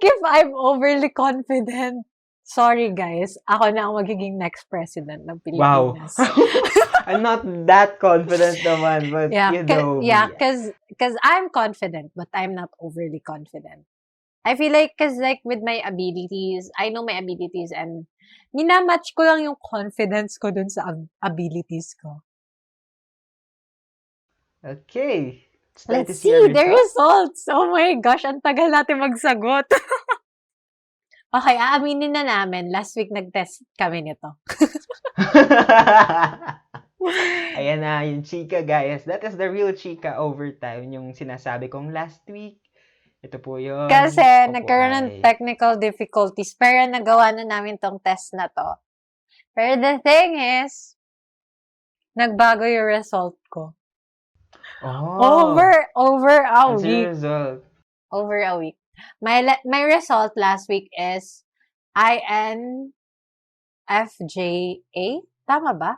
if I'm overly confident, sorry guys, ako na ang magiging next president ng Wow. Pilipinas. I'm not that confident naman, but you know me. Cause I'm confident, but I'm not overly confident. I feel like, cause like with my abilities, I know my abilities and minamatch ko lang yung confidence ko dun sa abilities ko. Okay. It's time to Let's see our see the results. results. Oh my gosh, ang tagal natin magsagot. Okay, aaminin na namin, last week nag-test kami nito. Ayan na, yung chika, guys. That is the real chika overtime. Yung sinasabi kong last week. Ito po yun. Kasi Ako po nagkaroon ng ay- technical difficulties, pero nagawa na namin tong test na to. Pero the thing is, nagbago yung result ko. Oh! Over a What's your week. result? Over a week. My result last week is INFJA. Tama ba?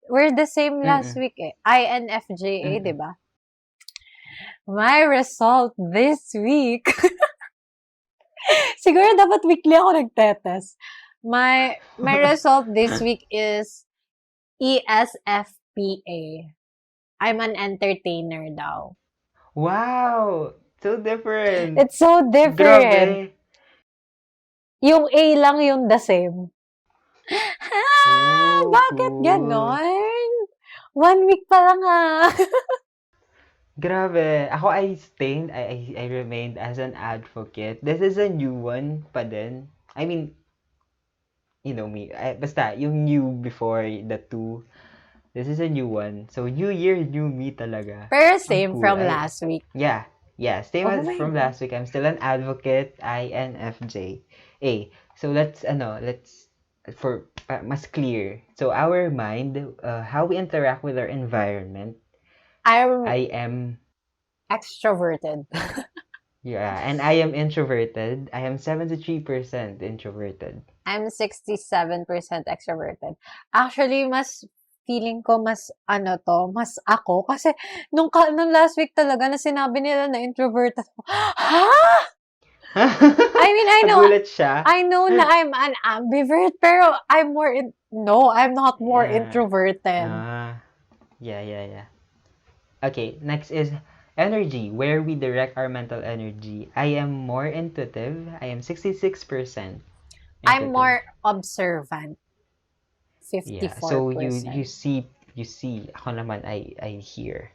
We're the same last Mm-mm. week eh. INFJA, Mm-mm. di ba? My result this week. Siguro dapat weekly ako nagtetest. My result this week is ESFPA. I'm an entertainer daw. Wow! So different. It's so different. Grabe. Yung A lang yung the same. Oh, Bakit cool. ganon? 1 week pa lang Grabe. Ako, I remained as an advocate. This is a new one pa din. I mean, you know me. Basta, yung new before the two. This is a new one. So, new year, new me talaga. Pero Ang same cool. from last week. Yeah. Yeah. Same Oh as my from God. last week. I'm still an advocate. INFJ. So, let's for mas clear. So our mind, how we interact with our environment. I'm I am extroverted. Yeah, and I am introverted. I am 73% introverted. I'm 67% extroverted. Actually, mas feeling ko mas mas ako kasi nung last week talaga na sinabi nila na introvert ako. Ha? I mean, Nagulat siya. I know na I'm an ambivert, pero no, I'm not more Yeah. introverted. Yeah. Okay, next is energy, where we direct our mental energy. I am more intuitive. I am 66% I'm intuitive. more observant. Yeah, so 54%. you see, ako naman, I hear.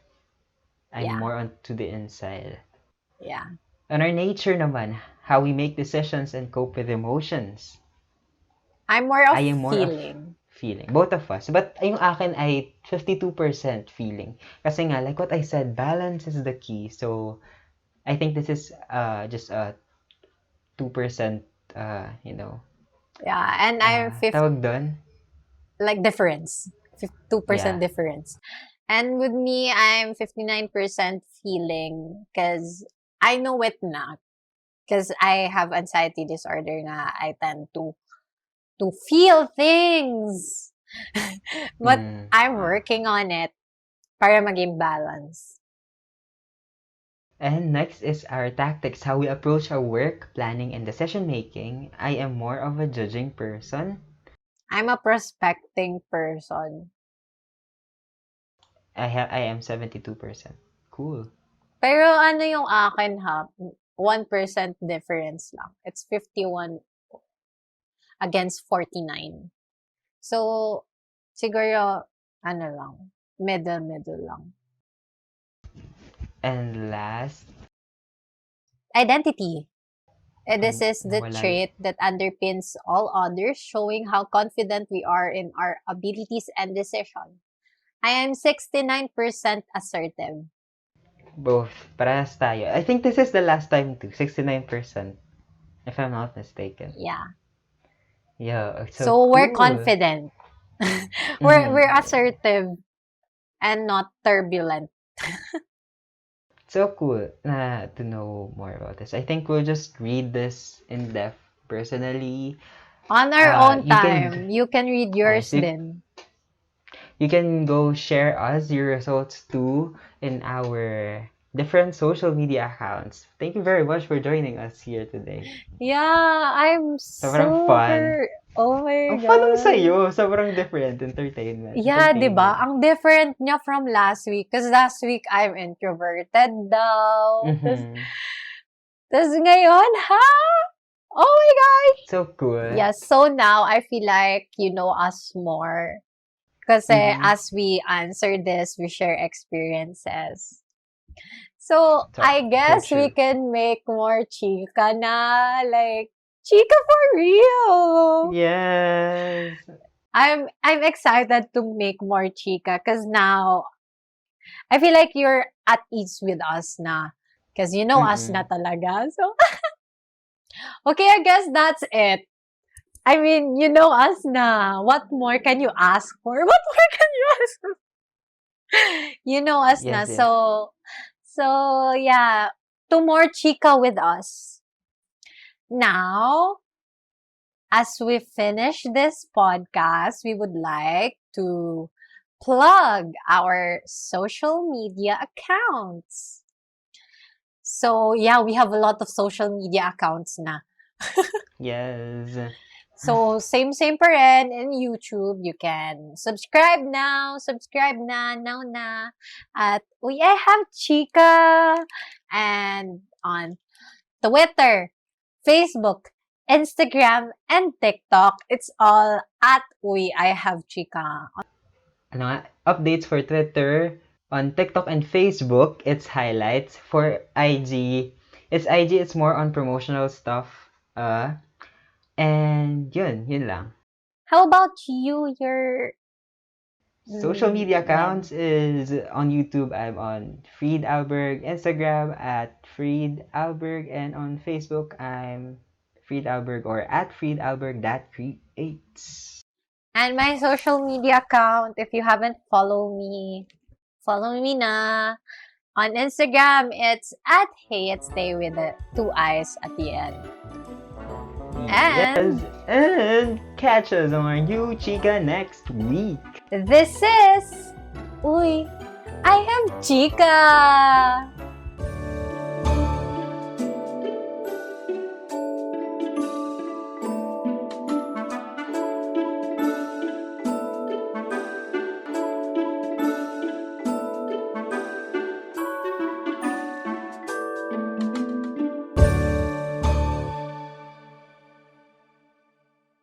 I'm Yeah. more on to the inside. Yeah. On our nature naman, how we make decisions and cope with emotions. I'm more of I am more feeling. of feeling. Both of us. But yung akin ay 52% feeling. Kasi nga, like what I said, balance is the key. So, I think this is just a 2%, you know. Yeah, and I'm Tawag doon? like difference. 2% Yeah. difference. And with me, I'm 59% feeling because I know it na. Because I have anxiety disorder na I tend to feel things. But I'm working on it para maging balance. And next is our tactics, how we approach our work, planning, and decision making. I am more of a judging person. I'm a prospecting person. I am 72%. Cool. Pero ano yung akin ha, 1% difference lang. It's 51 against 49. So, siguro, middle lang. And last, Identity. This is the wala. trait that underpins all others, showing how confident we are in our abilities and decision. I am 69% assertive. Both. Parehas tayo. I think this is the last time too. 69%. If I'm not mistaken. Yeah. Yeah. So we're cool. confident. We're assertive and not turbulent. So cool to know more about this. I think we'll just read this in depth personally. On our own time. You can read yours yes, then. You can go share us your results too in our different social media accounts. Thank you very much for joining us here today. Yeah, I'm Sobrang super fun. Oh my Ang fun God. ng sa'yo. Sobrang different. Entertainment. Yeah, di ba? Ang different niya from last week. Because last week, I'm introverted daw. Tapos ngayon, ha? Oh my God! So cool. Yeah, so now, I feel like you know us more. Kasi as we answer this, we share experiences. So I guess we can make more chika na. Like, chika for real! Yes! I'm excited to make more chika because now I feel like you're at ease with us na. Because you know us na talaga. So, okay, I guess that's it. I mean, you know us na. What more can you ask for? What more can you ask for? You know us na. Yes. So yeah, two more chika with us. Now, as we finish this podcast, we would like to plug our social media accounts. So, yeah, we have a lot of social media accounts na. Yes. So, same pa rin in YouTube. You can subscribe now na. At I have Chika. And on Twitter, Facebook, Instagram, and TikTok, it's all at I have Chika. Updates for Twitter, on TikTok and Facebook, it's highlights. For IG, it's more on promotional stuff. And yun lang. How about you? Your social media accounts is on YouTube, I'm on Fried Alberg, Instagram at Fried Alberg, and on Facebook, I'm Fried Alberg or at Fried Alberg.creep. 8. And my social media account, if you haven't follow me na. On Instagram, it's at Hey It's Stay with the 2 eyes at the end. Yes, And and catch us on our new Chika next week. this is... Uy, I am Chika!